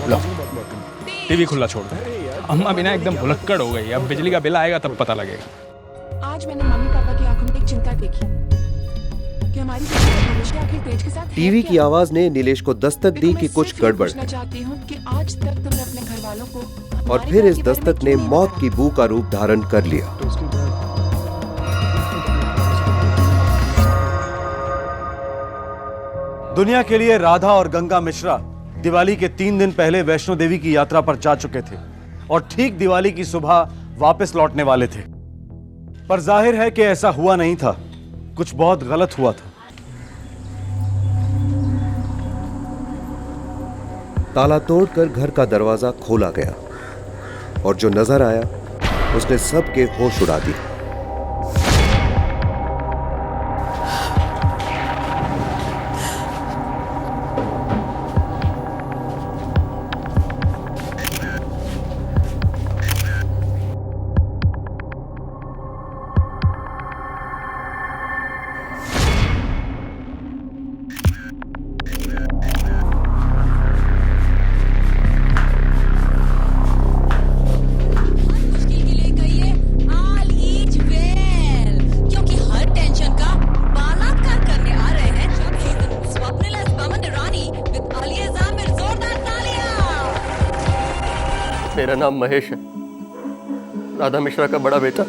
Speaker 15: लो, टीवी खुला छोड़ दे। अम्मा बिना एकदम भुलक्कड़ हो गई। अब बिजली का बिल आएगा तब पता लगेगा।
Speaker 11: आज मैंने मम्मी पापा की आंखों में एक चिंता देखी कि हमारी भविष्य आखिर तेज के साथ
Speaker 5: टीवी की आवाज ने नीलेश को दस्तक दी कि कुछ गड़बड़ है,
Speaker 11: चाहती हूँ कि आज तक तुमने अपने घर वालों को
Speaker 5: और फिर इस दस्तक ने मौत की बू का रूप धारण कर लिया।
Speaker 1: दुनिया के लिए राधा और गंगा मिश्रा दिवाली के 3 दिन पहले वैष्णो देवी की यात्रा पर जा चुके थे और ठीक दिवाली की सुबह वापस लौटने वाले थे। पर जाहिर है कि ऐसा हुआ नहीं था, कुछ बहुत गलत हुआ था।
Speaker 5: ताला तोड़कर घर का दरवाजा खोला गया और जो नजर आया उसने सबके होश उड़ा दिए।
Speaker 16: मेरा नाम महेश है, राधा मिश्रा का बड़ा बेटा,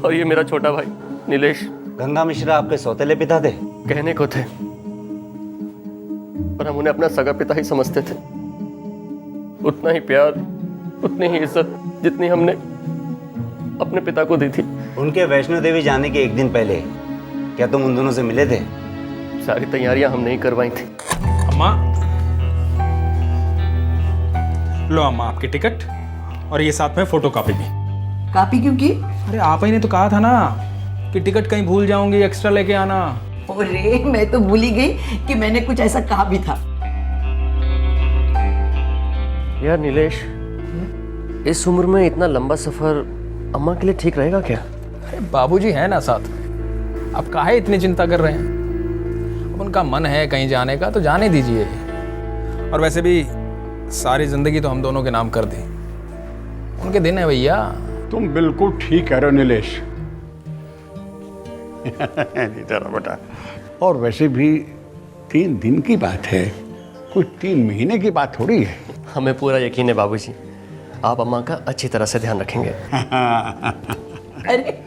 Speaker 16: और ये मेरा छोटा भाई नीलेश।
Speaker 14: गंगा मिश्रा आपके सौतेले पिता थे?
Speaker 16: कहने को थे, पर हम उन्हें अपना सगा पिता ही समझते थे। उतना ही प्यार, उतनी ही इज्जत जितनी हमने अपने पिता को दी थी।
Speaker 14: उनके वैष्णो देवी जाने के एक दिन पहले क्या तुम उन दोनों से मिले थे?
Speaker 16: सारी तैयारियां हमने ही करवाई थी।
Speaker 15: अम्मा, लो अम्मा आपकी टिकट और ये साथ में फोटो कॉपी भी।
Speaker 3: कॉपी क्यों की?
Speaker 15: अरे आप ही ने तो कहा था ना कि टिकट कहीं भूल जाऊंगी, एक्स्ट्रा लेके आना।
Speaker 3: अरे मैं तो भूल ही गई कि मैंने कुछ ऐसा कहा भी था।
Speaker 16: यार नीलेश, इस उम्र में इतना लंबा सफर अम्मा के लिए ठीक रहेगा क्या?
Speaker 15: अरे बाबूजी है ना साथ, अब काहे इतनी चिंता कर रहे हैं? अब उनका मन है कहीं जाने का तो जाने दीजिए। और वैसे भी सारी जिंदगी तो हम दोनों के नाम कर दी, उनके दिन है भैया।
Speaker 17: तुम बिल्कुल ठीक कह रहे हो नीलेश। तेरा बेटा, और वैसे भी 3 दिन की बात है, कुछ 3 महीने की बात थोड़ी है।
Speaker 16: हमें पूरा यकीन है बाबूजी, आप अम्मा का अच्छी तरह से ध्यान रखेंगे।
Speaker 3: अरे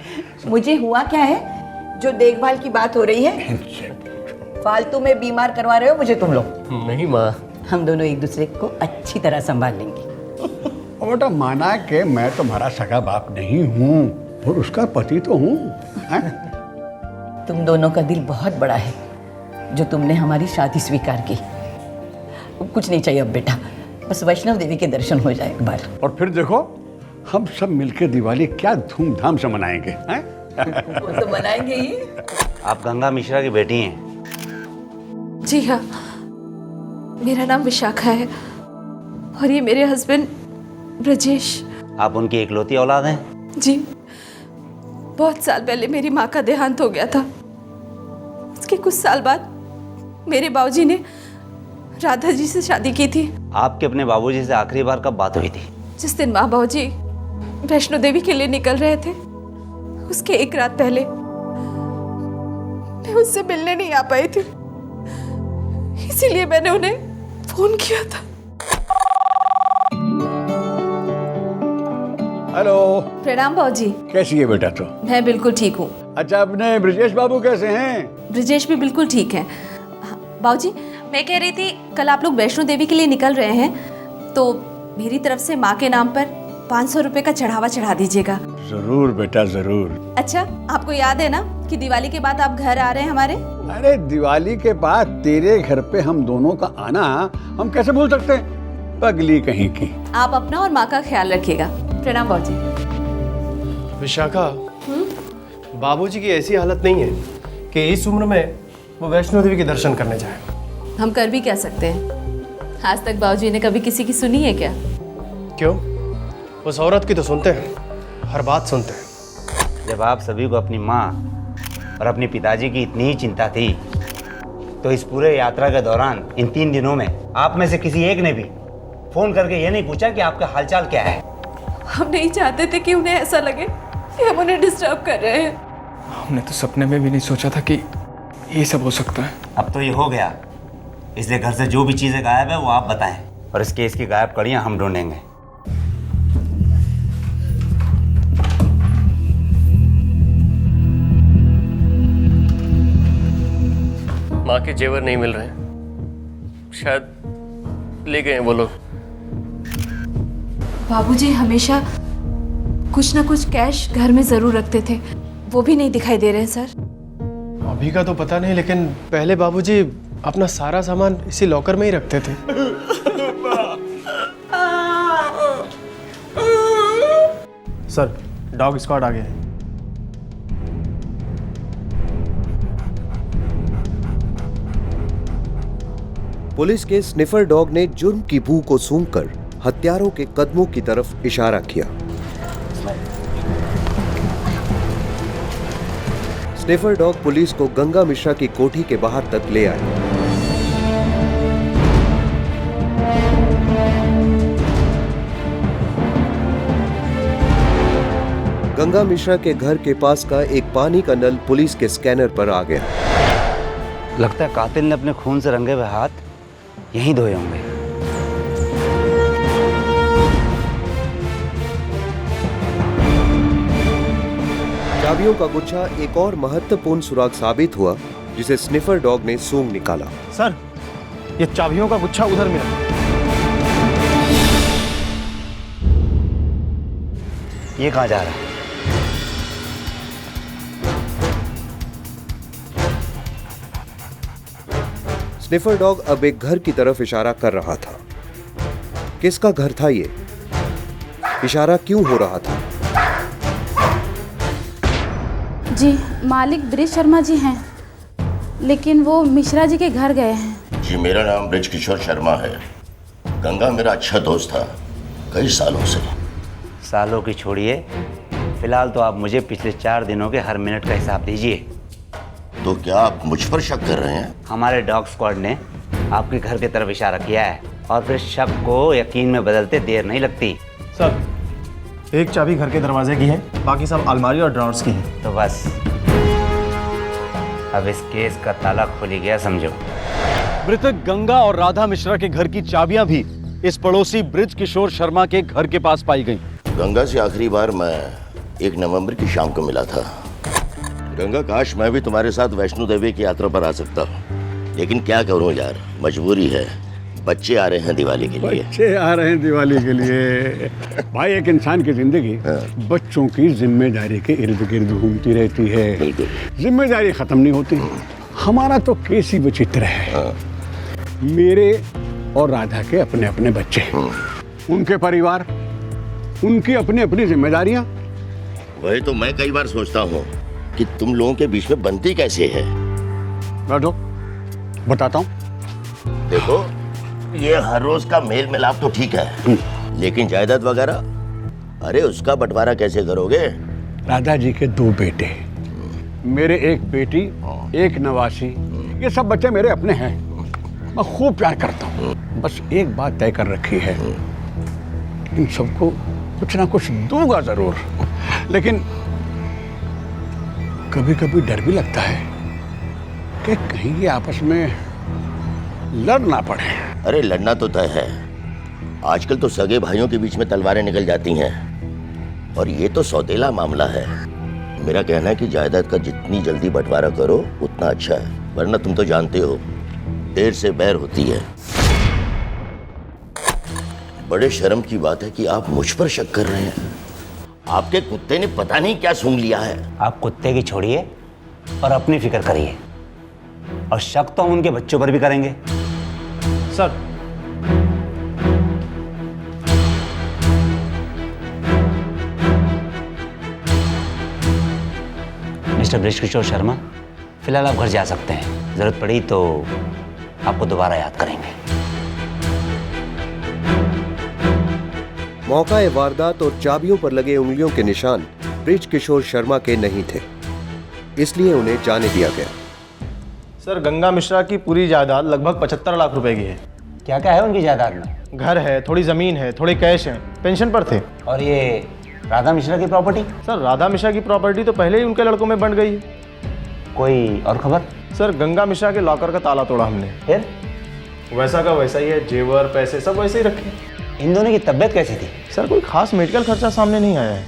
Speaker 3: मुझे हुआ क्या है जो देखभाल की बात हो रही है? फालतू में बीमार करवा रहे हो मुझे तुम लोग।
Speaker 16: नहीं माँ,
Speaker 3: हम दोनों एक दूसरे को अच्छी तरह संभाल लेंगे।
Speaker 17: और बेटा, माना कि मैं तुम्हारा सगा बाप नहीं हूँ, और उसका पति तो हूँ।
Speaker 3: तुम दोनों का दिल बहुत बड़ा है जो तुमने हमारी शादी स्वीकार की। कुछ नहीं चाहिए अब बेटा, बस वैष्णव देवी के दर्शन हो जाए एक बार।
Speaker 17: और फिर देखो, हम सब मिलकर दिवाली क्या धूमधाम से मनाएंगे।
Speaker 3: वो तो मनाएंगे ही।
Speaker 14: आप गंगा मिश्रा की बेटी हैं?
Speaker 11: जी हाँ, मेरा नाम विशाखा है और ये मेरे हस्बैंड ब्रजेश।
Speaker 14: आप उनकी इकलौती औलाद हैं?
Speaker 11: जी, बहुत साल पहले मेरी माँ का देहांत हो गया था। उसके कुछ साल बाद मेरे बाबूजी ने राधा जी से शादी की थी।
Speaker 14: आपके अपने बाबूजी से आखिरी बार कब बात हुई थी?
Speaker 11: जिस दिन माँ बाबूजी वैष्णो देवी के लिए निकल रहे थे, उसके एक रात पहले मैं उससे मिलने नहीं आ पाई थी, इसीलिए मैंने उन्हें फोन किया था।
Speaker 17: हेलो।
Speaker 11: प्रणाम बाबूजी।
Speaker 17: कैसी है बेटा तू?
Speaker 11: मैं बिल्कुल ठीक हूँ।
Speaker 17: अच्छा, अपने ब्रजेश बाबू कैसे हैं?
Speaker 11: ब्रजेश भी बिल्कुल ठीक है। बाबूजी, मैं कह रही थी कल आप लोग वैष्णो देवी के लिए निकल रहे हैं तो मेरी तरफ से माँ के नाम पर 500 रुपए का चढ़ावा चढ़ा दीजिएगा।
Speaker 17: जरूर बेटा जरूर।
Speaker 11: अच्छा, आपको याद है ना कि दिवाली के बाद आप घर आ रहे हैं हमारे?
Speaker 17: अरे दिवाली के बाद तेरे घर पे हम दोनों का आना हम कैसे भूल सकते हैं? पगली कहीं की।
Speaker 11: आप अपना और माँ का ख्याल रखिएगा। प्रणाम बाबूजी।
Speaker 18: विशाखा, बाबूजी की ऐसी हालत नहीं है कि इस उम्र में वो वैष्णो देवी के दर्शन करने जाए।
Speaker 11: हम कर भी क्या सकते हैं? आज तक बाबूजी ने कभी किसी की सुनी है क्या?
Speaker 18: क्यों? उस औरत की तो सुनते हैं, हर बात सुनते हैं।
Speaker 14: जब आप सभी को अपनी माँ और अपने पिताजी की इतनी ही चिंता थी तो इस पूरे यात्रा के दौरान इन 3 दिनों में आप में से किसी एक ने भी फोन करके ये नहीं पूछा कि आपका हालचाल क्या है?
Speaker 11: हम नहीं चाहते थे कि उन्हें ऐसा लगे कि हम उन्हें डिस्टर्ब कर रहे हैं।
Speaker 15: हमने तो सपने में भी नहीं सोचा था कि ये सब हो सकता है।
Speaker 14: अब तो ये हो गया, इसलिए घर से जो भी चीजें गायब है वो आप बताएं और इस केस की गायब कड़ियां हम ढूंढेंगे।
Speaker 16: माँ के जेवर नहीं मिल रहे हैं, शायद ले गए हैं वो लोग।
Speaker 11: बाबूजी हमेशा कुछ ना कुछ कैश घर में जरूर रखते थे, वो भी नहीं दिखाई दे रहे हैं सर।
Speaker 18: अभी का तो पता नहीं, लेकिन पहले बाबूजी अपना सारा सामान इसी लॉकर में ही रखते थे। सर, डॉग स्क्वाड आ गया है।
Speaker 5: पुलिस के स्निफर डॉग ने जुर्म की बू को सूंघकर हत्यारों के कदमों की तरफ इशारा किया। स्निफर डॉग पुलिस को गंगा मिश्रा की कोठी के बाहर तक ले आए। गंगा मिश्रा के घर के पास का एक पानी का नल पुलिस के स्कैनर पर आ गया।
Speaker 14: लगता है कातिल ने अपने खून से रंगे हुए हाथ यहीं धोए होंगे।
Speaker 5: चाबियों का गुच्छा एक और महत्वपूर्ण सुराग साबित हुआ जिसे स्निफर डॉग ने सूंघ निकाला।
Speaker 18: सर, ये चाबियों का गुच्छा उधर मिला।
Speaker 14: ये कहाँ जा रहा है?
Speaker 5: स्निफर डॉग अब एक घर की तरफ इशारा कर रहा था। किसका घर था ये? इशारा क्यों हो रहा था?
Speaker 8: जी, मालिक ब्रिज शर्मा जी हैं, लेकिन वो मिश्रा जी के घर गए हैं।
Speaker 19: जी, मेरा नाम ब्रिज किशोर शर्मा है। गंगा मेरा अच्छा दोस्त था कई सालों से।
Speaker 14: सालों की छोड़िए, फिलहाल तो आप मुझे पिछले 4 दिनों के हर मिनट का हिसाब दीजिए।
Speaker 19: तो क्या आप मुझ पर शक कर रहे हैं?
Speaker 14: हमारे डॉग स्क्वाड ने आपके घर की तरफ इशारा किया है और फिर शक को यकीन में बदलते देर नहीं लगती।
Speaker 18: सर, एक चाबी घर के दरवाजे की है, बाकी सब अलमारी और ड्रॉर्स की हैं।
Speaker 14: तो बस अब इस केस का ताला खुल गया समझो।
Speaker 1: मृतक गंगा और राधा मिश्रा के घर की चाबियां भी इस पड़ोसी ब्रिज किशोर शर्मा के घर के पास पाई गई।
Speaker 19: गंगा से आखिरी बार मैं 1 नवंबर की शाम को मिला था। गंगा, काश मैं भी तुम्हारे साथ वैष्णो देवी की यात्रा पर आ सकता हूँ, लेकिन क्या करूँ यार, मजबूरी है। बच्चे आ रहे हैं दिवाली के लिए।
Speaker 17: बच्चे आ रहे हैं दिवाली के लिए। भाई, एक इंसान की जिंदगी बच्चों की जिम्मेदारी के इर्द गिर्द घूमती रहती है। जिम्मेदारी खत्म नहीं होती। हमारा तो केस ही विचित्र है। मेरे और राधा के अपने अपने बच्चे, उनके परिवार, उनकी अपनी अपनी जिम्मेदारियां।
Speaker 19: वही तो मैं कई बार सोचता हूँ कि तुम लोगों के बीच में बनती कैसे है।
Speaker 17: बैठो, बताता हूँ।
Speaker 19: देखो, ये हर रोज का मेल मिलाप तो ठीक है, लेकिन जायदाद वगैरह, अरे उसका बंटवारा कैसे करोगे?
Speaker 17: राधा जी के 2 बेटे, मेरे एक बेटी, एक नवासी, ये सब बच्चे मेरे अपने हैं। मैं खूब प्यार करता हूँ। बस एक बात तय कर रखी है, इन सबको कुछ ना कुछ दूंगा जरूर, लेकिन कभी कभी डर भी लगता है कि कहीं ये आपस में लड़ ना पड़े।
Speaker 19: अरे लड़ना तो तय है। आजकल तो सगे भाइयों के बीच में तलवारें निकल जाती हैं, और ये तो सौतेला मामला है। मेरा कहना है कि जायदाद का जितनी जल्दी बंटवारा करो उतना अच्छा है, वरना तुम तो जानते हो देर से बैर होती है। बड़े शर्म की बात है कि आप मुझ पर शक कर रहे हैं। आपके कुत्ते ने पता नहीं क्या सूंघ लिया है।
Speaker 14: आप कुत्ते की छोड़िए और अपनी फिक्र करिए, और शक तो हम उनके बच्चों पर भी करेंगे।
Speaker 18: सर,
Speaker 14: मिस्टर बृजकिशोर शर्मा, फिलहाल आप घर जा सकते हैं। जरूरत पड़ी तो आपको दोबारा याद करेंगे।
Speaker 5: मौका वारदात और चाबियों पर लगे उंगलियों के निशान बृजकिशोर शर्मा के नहीं थे, इसलिए उन्हें जाने दिया गया।
Speaker 18: सर, गंगा मिश्रा की पूरी जायदाद लगभग 75 लाख रुपए की है।
Speaker 14: क्या क्या है उनकी जायदाद में?
Speaker 18: घर है, थोड़ी जमीन है, थोड़े कैश हैं, पेंशन पर थे।
Speaker 14: और ये राधा मिश्रा की प्रॉपर्टी?
Speaker 18: सर, राधा मिश्रा की प्रॉपर्टी तो पहले ही उनके लड़कों में बंट गई है।
Speaker 14: कोई और खबर?
Speaker 18: सर, गंगा मिश्रा के लॉकर का ताला तोड़ा हमने।
Speaker 14: फिर?
Speaker 18: वैसा का वैसा ही है, जेवर पैसे सब वैसे ही रखे।
Speaker 14: इन दोनों की तबीयत कैसी थी?
Speaker 18: सर, कोई खास मेडिकल खर्चा सामने नहीं आया है।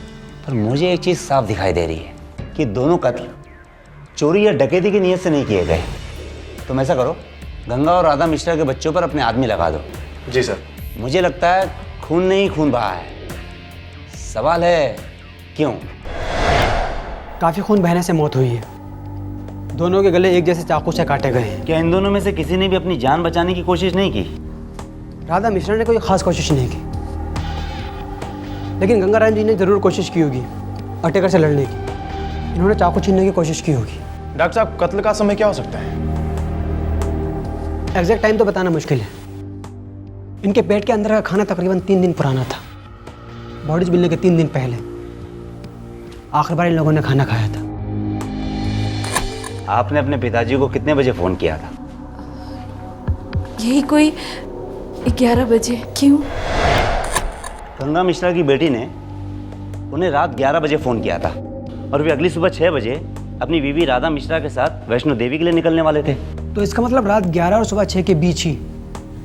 Speaker 14: पर मुझे एक चीज साफ दिखाई दे रही है कि दोनों कत्ल चोरी या डकैती की नीयत से नहीं किए गए। तुम ऐसा करो, गंगा और राधा मिश्रा के बच्चों पर अपने आदमी लगा दो।
Speaker 18: जी सर।
Speaker 14: मुझे लगता है खून नहीं खून बहा है। सवाल है क्यों?
Speaker 20: काफी खून बहने से मौत हुई है। दोनों के गले एक जैसे चाकू से काटे गए हैं।
Speaker 14: क्या इन दोनों में से किसी ने भी अपनी जान बचाने की कोशिश नहीं की?
Speaker 20: राधा मिश्रा ने कोई खास कोशिश नहीं की, लेकिन गंगाराम जी ने जरूर कोशिश की होगी अटैकर से लड़ने की। इन्होंने चाकू छीनने की कोशिश की होगी।
Speaker 18: डॉक्टर साहब, कत्ल का समय क्या हो सकता है?
Speaker 20: एग्जैक्ट टाइम तो बताना मुश्किल है। इनके पेट के अंदर का खाना तकरीबन 3 दिन पुराना था। बॉडीज मिलने के 3 दिन पहले आखिर बार इन लोगों ने खाना खाया था।
Speaker 14: आपने अपने पिताजी को कितने बजे फोन किया था?
Speaker 8: यही कोई 11 बजे। क्यों?
Speaker 14: गंगा मिश्रा की बेटी ने उन्हें रात 11 बजे फ़ोन किया था, और वे अगली सुबह 6 बजे अपनी बीवी राधा मिश्रा के साथ वैष्णो देवी के लिए निकलने वाले थे।
Speaker 20: तो इसका मतलब रात 11 और सुबह 6 के बीच ही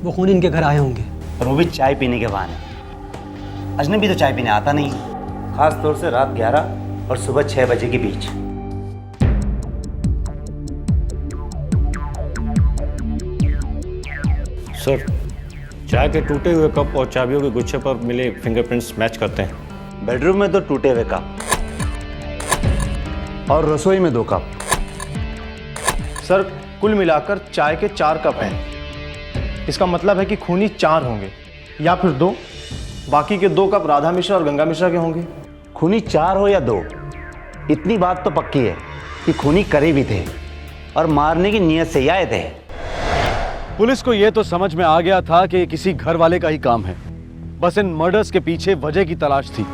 Speaker 20: वो खून इनके घर आए होंगे।
Speaker 14: और वो भी चाय पीने के बहाने। अजनबी तो चाय पीने आता नहीं, खास तौर से रात 11 और सुबह 6 बजे के बीच।
Speaker 10: सर, चाय के टूटे हुए कप और चाबियों के गुच्छे पर मिले फिंगरप्रिंट्स मैच करते हैं।
Speaker 14: बेडरूम में 2 टूटे हुए कप और रसोई में 2 कप।
Speaker 18: सर, कुल मिलाकर चाय के 4 कप हैं। इसका मतलब है कि खूनी 4 होंगे या फिर 2। बाकी के 2 कप राधा मिश्रा और गंगा मिश्रा के होंगे।
Speaker 14: खूनी 4 हो या 2, इतनी बात तो पक्की है कि खूनी करीबी थे और मारने की नीयत से ही आए थे।
Speaker 1: पुलिस को यह तो समझ में आ गया था कि किसी घर वाले का ही काम है। बस इन मर्डर्स के पीछे वजह की तलाश थी।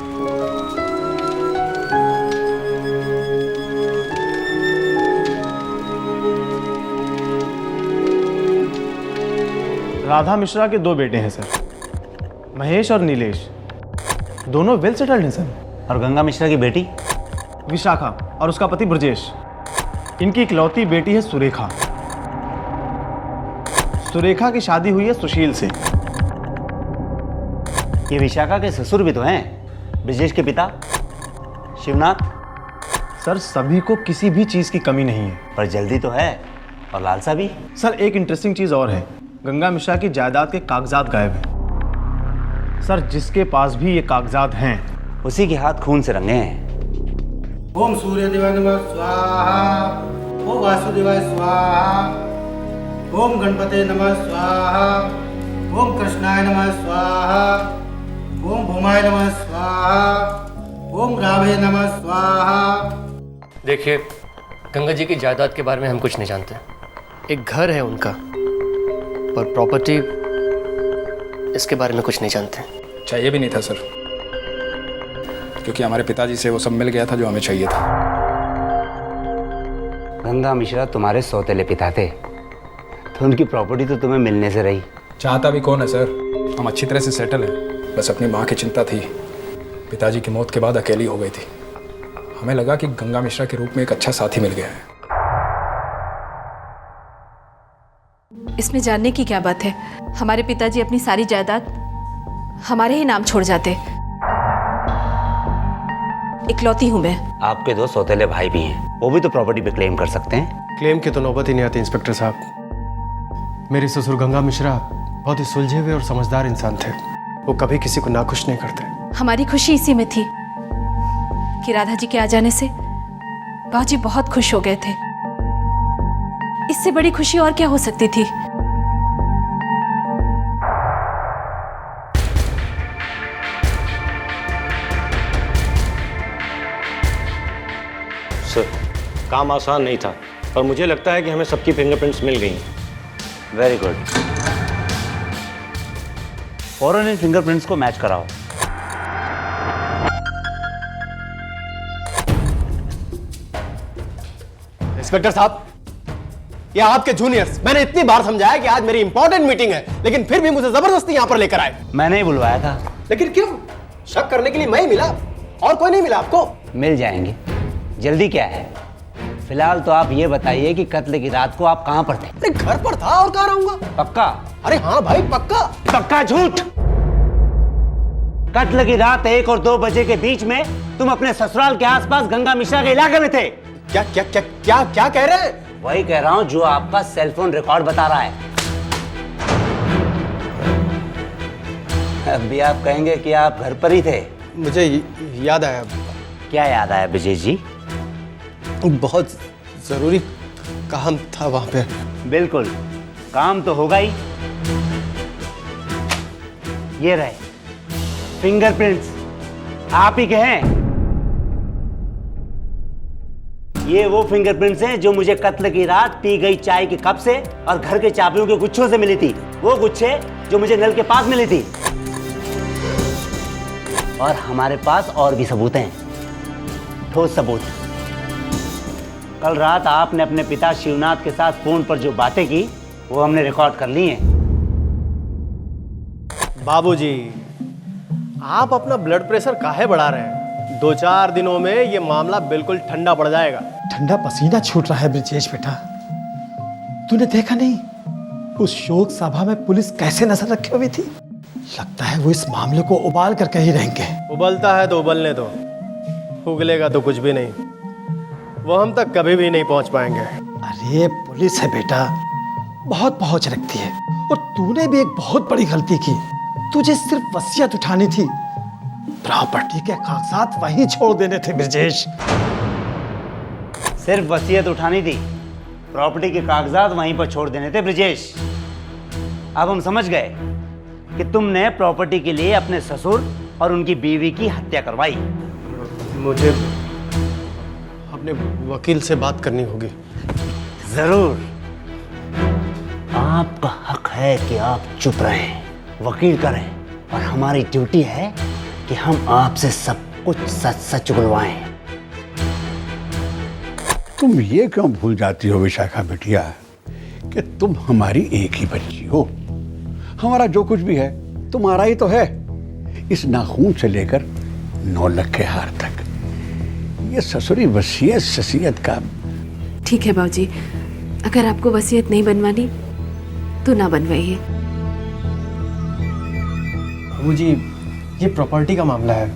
Speaker 18: राधा मिश्रा के 2 बेटे हैं सर, महेश और नीलेश। दोनों वेल सेटल्ड हैं सर।
Speaker 14: और गंगा मिश्रा की बेटी
Speaker 18: विशाखा और उसका पति ब्रजेश। इनकी इकलौती बेटी है सुरेखा। सुरेखा की शादी हुई है सुशील से।
Speaker 14: ये विशाखा के ससुर भी तो हैं, ब्रजेश के पिता शिवनाथ।
Speaker 18: सर, सभी को किसी भी चीज की कमी नहीं है।
Speaker 14: पर जल्दी तो है और लालसा भी।
Speaker 18: सर, एक इंटरेस्टिंग चीज और है। गंगा मिश्रा की जायदाद के कागजात गायब हैं। सर, जिसके पास भी ये कागजात हैं
Speaker 14: उसी के हाथ खून से रंगे हैं।
Speaker 21: ओम सूर्य देवाय नमः स्वाहा, ओम वासुदेवाय स्वाहा, ओम गणपते नमः स्वाहा, ओम कृष्णाय नमः स्वाहा, ओम भूमाय नमः स्वाहा, ओम रावे नमः स्वाहा।
Speaker 16: देखिए, गंगा जी की जायदाद के बारे में हम कुछ नहीं जानते। एक घर है उनका, पर प्रॉपर्टी इसके बारे में कुछ नहीं जानते।
Speaker 15: चाहिए भी नहीं था सर, क्योंकि हमारे पिताजी से वो सब मिल गया था जो हमें चाहिए था।
Speaker 14: गंगा मिश्रा तुम्हारे सौतेले पिता थे, तो उनकी प्रॉपर्टी तो तुम्हें मिलने से रही।
Speaker 15: चाहता भी कौन है सर, हम अच्छी तरह से सेटल हैं। बस अपनी माँ की चिंता थी। पिताजी की मौत के बाद अकेली हो गई थी। हमें लगा कि गंगा मिश्रा के रूप में एक अच्छा साथी मिल गया है।
Speaker 11: इसमें जानने की क्या बात है? हमारे पिताजी अपनी सारी जायदाद हमारे ही नाम छोड़ जाते। इकलौती हूं मैं।
Speaker 14: आपके 2 सौतेले भाई भी हैं, वो भी तो प्रॉपर्टी पे क्लेम कर सकते हैं।
Speaker 18: क्लेम की तो नौबत ही नहीं आती इंस्पेक्टर साहब। मेरे ससुर गंगा मिश्रा बहुत ही सुलझे हुए और समझदार इंसान थे। वो कभी किसी को नाखुश नहीं करते।
Speaker 11: हमारी खुशी इसी में थी कि राधा जी के आ जाने से बाबूजी बहुत खुश हो गए थे। इससे बड़ी खुशी और क्या हो सकती थी।
Speaker 10: सर, काम आसान नहीं था, पर मुझे लगता है कि हमें सबकी फिंगरप्रिंट्स मिल गई।
Speaker 14: Very good. फौरन इन फिंगरप्रिंट्स को मैच कराओ।
Speaker 18: इंस्पेक्टर साहब, ये आपके जूनियर्स, मैंने इतनी बार समझाया कि आज मेरी इंपॉर्टेंट मीटिंग है, लेकिन फिर भी मुझे जबरदस्ती यहाँ पर लेकर आए।
Speaker 14: मैंने ही बुलवाया था।
Speaker 18: लेकिन क्यों? शक करने के लिए मैं ही मिला, और कोई नहीं मिला आपको?
Speaker 14: मिल जाएंगे, जल्दी क्या है। फिलहाल तो आप ये बताइए कि कत्ल की रात को आप कहाँ पर थे?
Speaker 18: अरे घर पर था, और कहाँ रहूंगा।
Speaker 14: पक्का?
Speaker 18: अरे हाँ भाई, पक्का।
Speaker 14: पक्का झूठ? कत्ल की रात 1 और 2 बजे के बीच में तुम अपने ससुराल के आसपास गंगा मिश्रा के इलाके में थे।
Speaker 18: क्या क्या क्या क्या क्या कह रहे हैं?
Speaker 14: वही कह रहा हूं जो आपका सेलफोन रिकॉर्ड बता रहा है। अब भी आप कहेंगे कि आप घर पर ही थे।
Speaker 18: मुझे याद आया।
Speaker 14: क्या याद आया विजय जी?
Speaker 18: बहुत जरूरी काम था वहां पे।
Speaker 14: बिल्कुल, काम तो होगा ही। ये रहे फिंगरप्रिंट्स, आप ही के हैं। ये वो फिंगरप्रिंट्स हैं जो मुझे कत्ल की रात पी गई चाय के कप से और घर के चाबियों के गुच्छों से मिली थी। वो गुच्छे जो मुझे नल के पास मिली थी। और हमारे पास और भी सबूत हैं, ठोस सबूत। कल रात आपने अपने पिता शिवनाथ के साथ फोन पर जो बातें की वो हमने रिकॉर्ड कर ली हैं।
Speaker 18: बाबूजी, आप अपना ब्लड प्रेशर काहे बढ़ा रहे हैं? 2-4 दिनों में ये मामला बिल्कुल ठंडा पड़ जाएगा।
Speaker 7: ठंडा पसीना छूट रहा है ब्रिजेश बेटा। तूने देखा नहीं उस शोक सभा में पुलिस कैसे नजर रखे हुई थी? लगता है वो इस मामले को उबाल कर कहीं रहेंगे।
Speaker 18: उबलता है तो उबलने दो, उगलेगा तो कुछ भी नहीं। वो हम तक कभी भी नहीं पहुंच पाएंगे।
Speaker 7: अरे पुलिस है बेटा, बहुत पहुंच रखती है। और तूने भी एक बहुत बड़ी गलती की। तुझे सिर्फ वसीयत उठानी थी, प्रॉपर्टी के कागजात वहीं छोड़ देने थे ब्रिजेश।
Speaker 14: सिर्फ वसीयत उठानी थी, प्रॉपर्टी के कागजात वहीं पर छोड़ देने थे ब्रिजेश। अब हम समझ गए कि तुमने प्रॉपर्टी के लिए अपने ससुर और उनकी बीवी की हत्या करवाई।
Speaker 18: मुझे अपने वकील से बात करनी होगी।
Speaker 14: जरूर, आपका हक है कि आप चुप रहें, वकील करें, और हमारी ड्यूटी है कि हम आपसे सब कुछ सच सच उगलवाएं।
Speaker 17: तुम ये क्यों भूल जाती हो विशाखा बिटिया कि तुम हमारी एक ही बच्ची हो। हमारा जो कुछ भी है तुम्हारा ही तो है, इस नाखून से लेकर 9 लाख के हार तक। ये ससुरी वसीयत ससीयत का।
Speaker 11: ठीक है बाबूजी, अगर आपको वसीयत नहीं बनवानी तो ना बनवाइए।
Speaker 18: बाबूजी, ये प्रॉपर्टी का मामला है,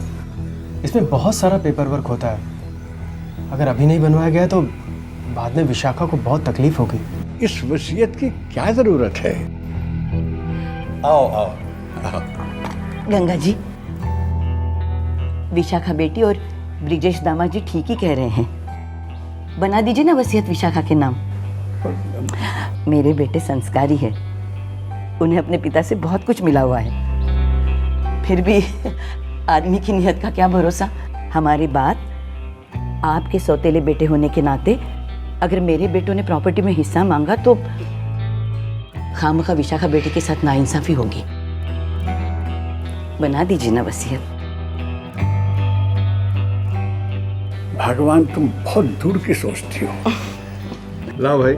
Speaker 18: इसमें बहुत सारा पेपर वर्क होता है। अगर अभी नहीं बनवाया गया तो बाद में विशाखा को बहुत तकलीफ होगी।
Speaker 17: इस वसीयत की क्या जरूरत है? आओ आओ, आओ।
Speaker 22: गंगा जी, विशाखा बेटी और ब्रिजेश दामाद जी ठीक ही कह रहे हैं। बना दीजिए ना वसीयत विशाखा के नाम। मेरे बेटे संस्कारी है, उन्हें अपने पिता से बहुत कुछ मिला हुआ है। फिर भी आदमी की नियत का क्या भरोसा। हमारी बात आपके सौतेले बेटे होने के नाते अगर मेरे बेटों ने प्रॉपर्टी में हिस्सा मांगा तो खामखा विशाखा बेटी के साथ नाइंसाफी होगी। बना दीजिए ना वसीयत।
Speaker 17: भगवान, तुम बहुत दूर की सोचती हो।
Speaker 18: लाओ भाई।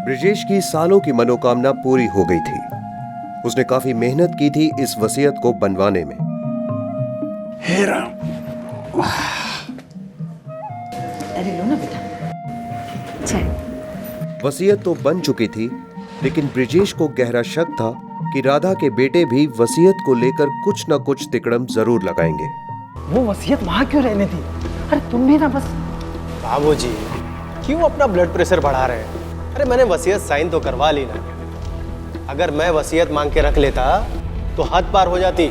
Speaker 5: ब्रिजेश की सालों की मनोकामना पूरी हो गई थी। उसने काफी मेहनत की थी इस वसीयत को बनवाने में।
Speaker 17: हे राम।
Speaker 22: अरे लो ना बेटा।
Speaker 5: वसीयत तो बन चुकी थी, लेकिन ब्रिजेश को गहरा शक था कि राधा के बेटे भी वसीयत को लेकर कुछ न कुछ तिकड़म जरूर लगाएंगे।
Speaker 7: वो वसीयत वहां क्यों रहने थी? अरे तुम भी ना बस।
Speaker 18: बाबूजी, क्यों अपना ब्लड प्रेशर बढ़ा रहे हैं?
Speaker 2: अरे मैंने वसीयत साइन तो करवा ली ना। अगर मैं वसीयत मांग के रख लेता तो हद पार हो जाती।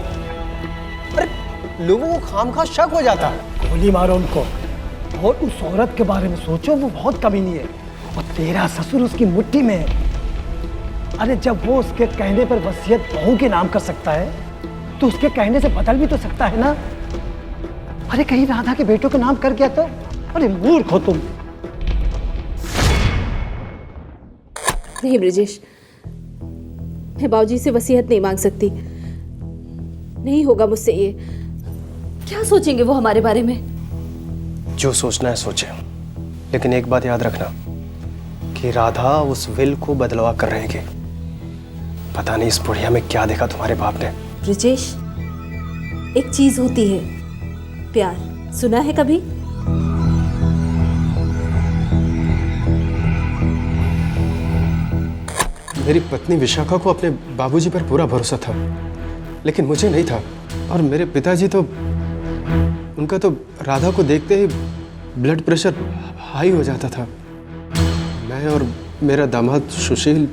Speaker 2: अरे लोगों को खामखा शक हो जाता।
Speaker 7: गोली मारो उनको। और उस औरत के बारे में सोचो, वो बहुत कमीनी है और तेरा ससुर उसकी मुट्ठी में है। अरे जब वो उसके कहने पर वसीयत बहू के नाम कर सकता है तो उसके कहने से बदल भी तो सकता है ना। अरे कहीं राधा के बेटों के नाम कर गया तो? अरे मूर्ख हो तुम।
Speaker 11: नहीं ब्रिजेश, मैं बाबूजी से वसीयत नहीं मांग सकती। नहीं होगा मुझसे ये। क्या सोचेंगे वो हमारे बारे में?
Speaker 2: जो सोचना है सोचे, लेकिन एक बात याद रखना कि राधा उस विल को बदलवा कर रहेगी। पता नहीं इस बुढ़िया में क्या देखा तुम्हारे बाप ने।
Speaker 11: ब्रिजेश, एक चीज होती है प्यार, सुना है कभी?
Speaker 2: मेरी पत्नी विशाखा को अपने बाबूजी पर पूरा भरोसा था, लेकिन मुझे नहीं था। और मेरे पिताजी तो, उनका तो राधा को देखते ही ब्लड प्रेशर हाई हो जाता था। मैं और मेरा दामाद सुशील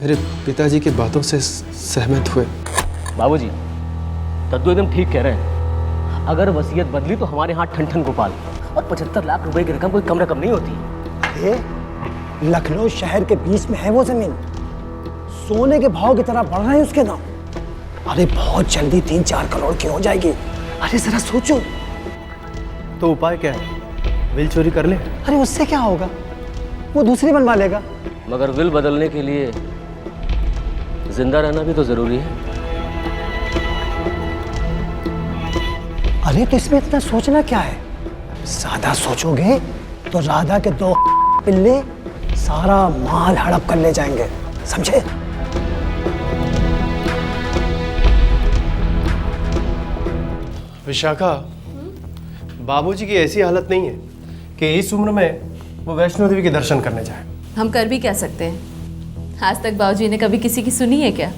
Speaker 2: मेरे पिताजी की बातों से सहमत हुए।
Speaker 16: बाबूजी, दद्दू एकदम ठीक कह रहे हैं। अगर वसीयत बदली तो हमारे हाथ ठन ठन गोपाल, और 75 लाख रुपए की रकम कोई कम रकम नहीं होती।
Speaker 7: अरे लखनऊ शहर के बीच में है वो जमीन, सोने के भाव की तरह बढ़ रहे हैं उसके नाम। अरे बहुत जल्दी 3-4 करोड़ की हो जाएगी। अरे जरा सोचो।
Speaker 2: तो उपाय क्या है? विल चोरी कर ले।
Speaker 7: अरे उससे क्या होगा, वो दूसरी बनवा लेगा।
Speaker 16: मगर विल बदलने के लिए जिंदा रहना भी तो जरूरी है।
Speaker 7: अरे तो इसमें इतना सोचना क्या है? ज्यादा सोचोगे तो राधा के 2 पिल्ले सारा माल हड़प कर ले जाएंगे, समझे?
Speaker 2: विशाखा, बाबूजी की ऐसी हालत नहीं है कि इस उम्र में वो वैष्णो देवी के दर्शन करने जाए।
Speaker 11: हम कर भी क्या सकते हैं? आज तक बाबूजी ने कभी किसी की सुनी है क्या?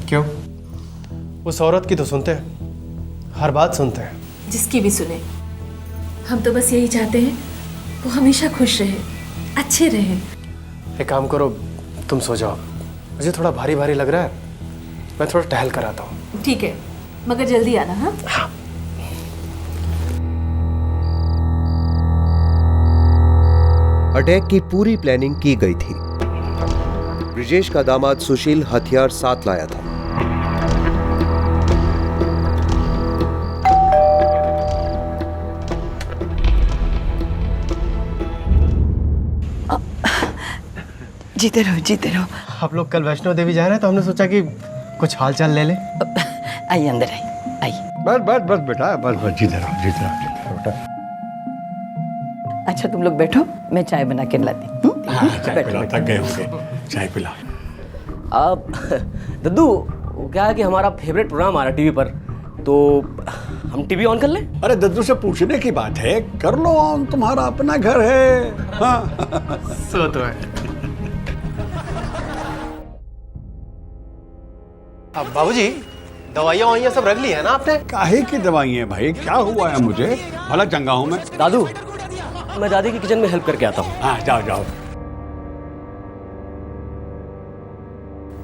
Speaker 2: क्यों? उस औरत की तो सुनते हैं, हर बात सुनते हैं।
Speaker 11: जिसकी भी सुने, हम तो बस यही चाहते हैं वो हमेशा खुश रहे, अच्छे रहे।
Speaker 2: एक काम करो, तुम सो जाओ। मुझे थोड़ा भारी भारी लग रहा है, मैं थोड़ा टहल कर आता हूँ।
Speaker 11: ठीक है, मगर जल्दी आना। हाँ।
Speaker 5: अटैक की पूरी प्लानिंग की गई थी। ब्रिजेश का दामाद सुशील हथियार साथ लाया था।
Speaker 22: जीते रहो, जीते रहो।
Speaker 2: आप लोग कल वैष्णो देवी जा रहे हैं तो हमने सोचा कि कुछ हाल चाल ले लें।
Speaker 22: आइए अंदर, आइए।
Speaker 17: बस बस बस बेटा, बस बस जीते रहो, जीते रहो बेटा।
Speaker 22: अच्छा तुम लोग बैठो, मैं चाय बना के लाती हूँ।
Speaker 17: चाय पिला, थक गए होंगे, चाय पिला।
Speaker 16: अब दद्दू, क्या है कि हमारा फेवरेट प्रोग्राम आ रहा है टीवी पर, तो हम टीवी ऑन कर लें?
Speaker 17: अरे दद्दू से पूछने की बात है, कर लो ऑन, तुम्हारा अपना घर है। हाँ।
Speaker 2: सो तो है। अब बाबूजी, दवाइयाँ ववाइयाँ सब रख ली है ना आपने?
Speaker 17: काहे की दवाइयाँ भाई, क्या हुआ है मुझे? भला चंगा हूँ मैं।
Speaker 16: दादू, मैं दादी की किचन में हेल्प करके आता हूँ।
Speaker 17: हाँ जाओ जाओ।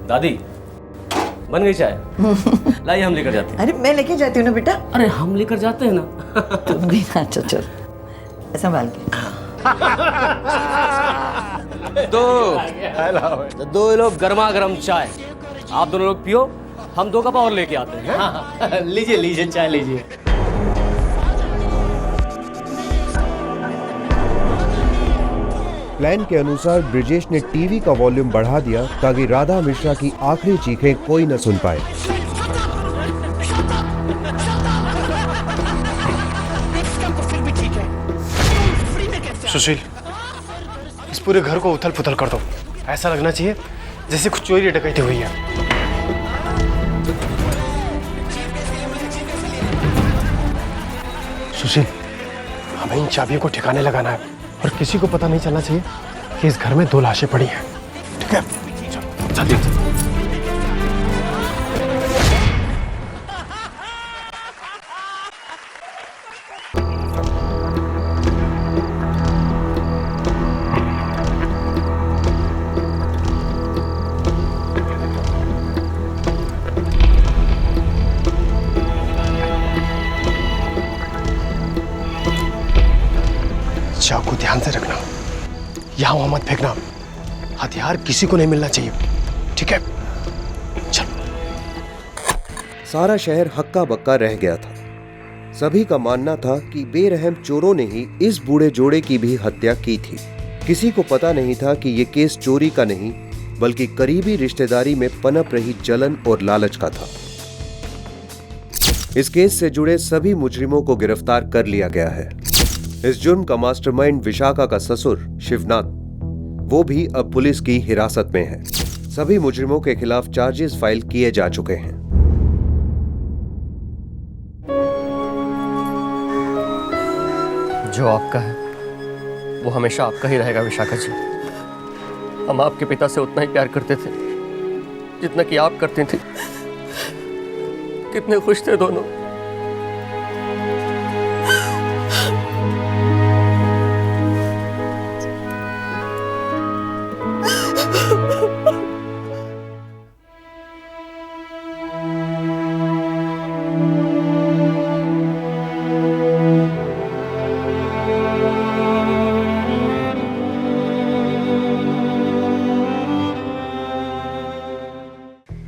Speaker 16: दादी, बन गई चाय? लाइए हम लेकर जाते हैं।
Speaker 22: अरे मैं लेके जाती हूँ ना बेटा।
Speaker 16: अरे हम लेकर जाते हैं ना।
Speaker 22: तुम भी ना, चल चल संभाल के।
Speaker 16: दो लोग गर्मा गर्म चाय, आप दोनों लोग पियो, हम 2 कप और लेके आते हैं।
Speaker 9: हाँ, लीजिए लीजिए, चाय लीजिए।
Speaker 5: प्लान के अनुसार ब्रिजेश ने टीवी का वॉल्यूम बढ़ा दिया ताकि राधा मिश्रा की आखिरी चीखें कोई न सुन पाए।
Speaker 2: सुशील, इस पूरे घर को उथल पुथल कर दो। ऐसा लगना चाहिए जैसे कुछ चोरी डकैती हुई है। सुशील, हमें इन चाबियों को ठिकाने लगाना है और किसी को पता नहीं चलना चाहिए कि इस घर में 2 लाशें पड़ी हैं। ठीक है? जल्दी। चाकू ध्यान से रखना, यहाँ वहां मत फेंकना, हथियार किसी को नहीं मिलना चाहिए, ठीक है?
Speaker 5: सारा शहर हक्का बक्का रह गया था। सभी का मानना था कि बेरहम चोरों ने ही इस बूढ़े जोड़े की भी हत्या की थी। किसी को पता नहीं था कि ये केस चोरी का नहीं बल्कि करीबी रिश्तेदारी में पनप रही जलन और लालच का था। इस केस से जुड़े सभी मुजरिमों को गिरफ्तार कर लिया गया है। इस जुर्म का मास्टरमाइंड विशाखा का ससुर शिवनाथ, वो भी अब पुलिस की हिरासत में है। सभी मुजरिमों के खिलाफ चार्जेस फाइल किए जा चुके हैं।
Speaker 16: जो आपका है वो हमेशा आपका ही रहेगा विशाखा जी। हम आपके पिता से उतना ही प्यार करते थे जितना कि आप करती थी। कितने खुश थे दोनों।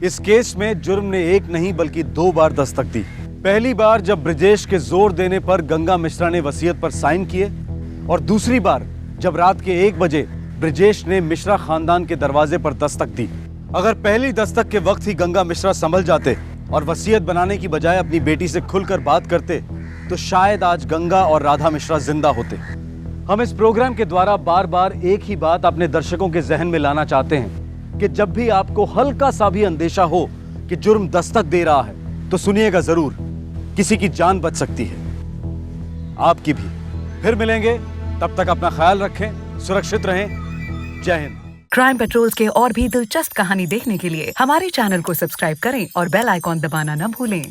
Speaker 1: इस केस में जुर्म ने एक नहीं बल्कि 2 बार दस्तक दी। पहली बार जब ब्रिजेश के जोर देने पर गंगा मिश्रा ने वसीयत पर साइन किए, और दूसरी बार जब रात के 1 बजे ब्रिजेश ने मिश्रा खानदान के दरवाजे पर दस्तक दी। अगर पहली दस्तक के वक्त ही गंगा मिश्रा संभल जाते और वसीयत बनाने की बजाय अपनी बेटी से खुलकर बात करते तो शायद आज गंगा और राधा मिश्रा जिंदा होते। हम इस प्रोग्राम के द्वारा बार बार एक ही बात अपने दर्शकों के जहन में लाना चाहते हैं कि जब भी आपको हल्का सा भी अंदेशा हो कि जुर्म दस्तक दे रहा है तो सुनिएगा जरूर, किसी की जान बच सकती है, आपकी भी। फिर मिलेंगे, तब तक अपना ख्याल रखें, सुरक्षित रहें। जय हिंद।
Speaker 6: क्राइम पेट्रोल के और भी दिलचस्प कहानी देखने के लिए हमारे चैनल को सब्सक्राइब करें और बेल आइकॉन दबाना न भूलें।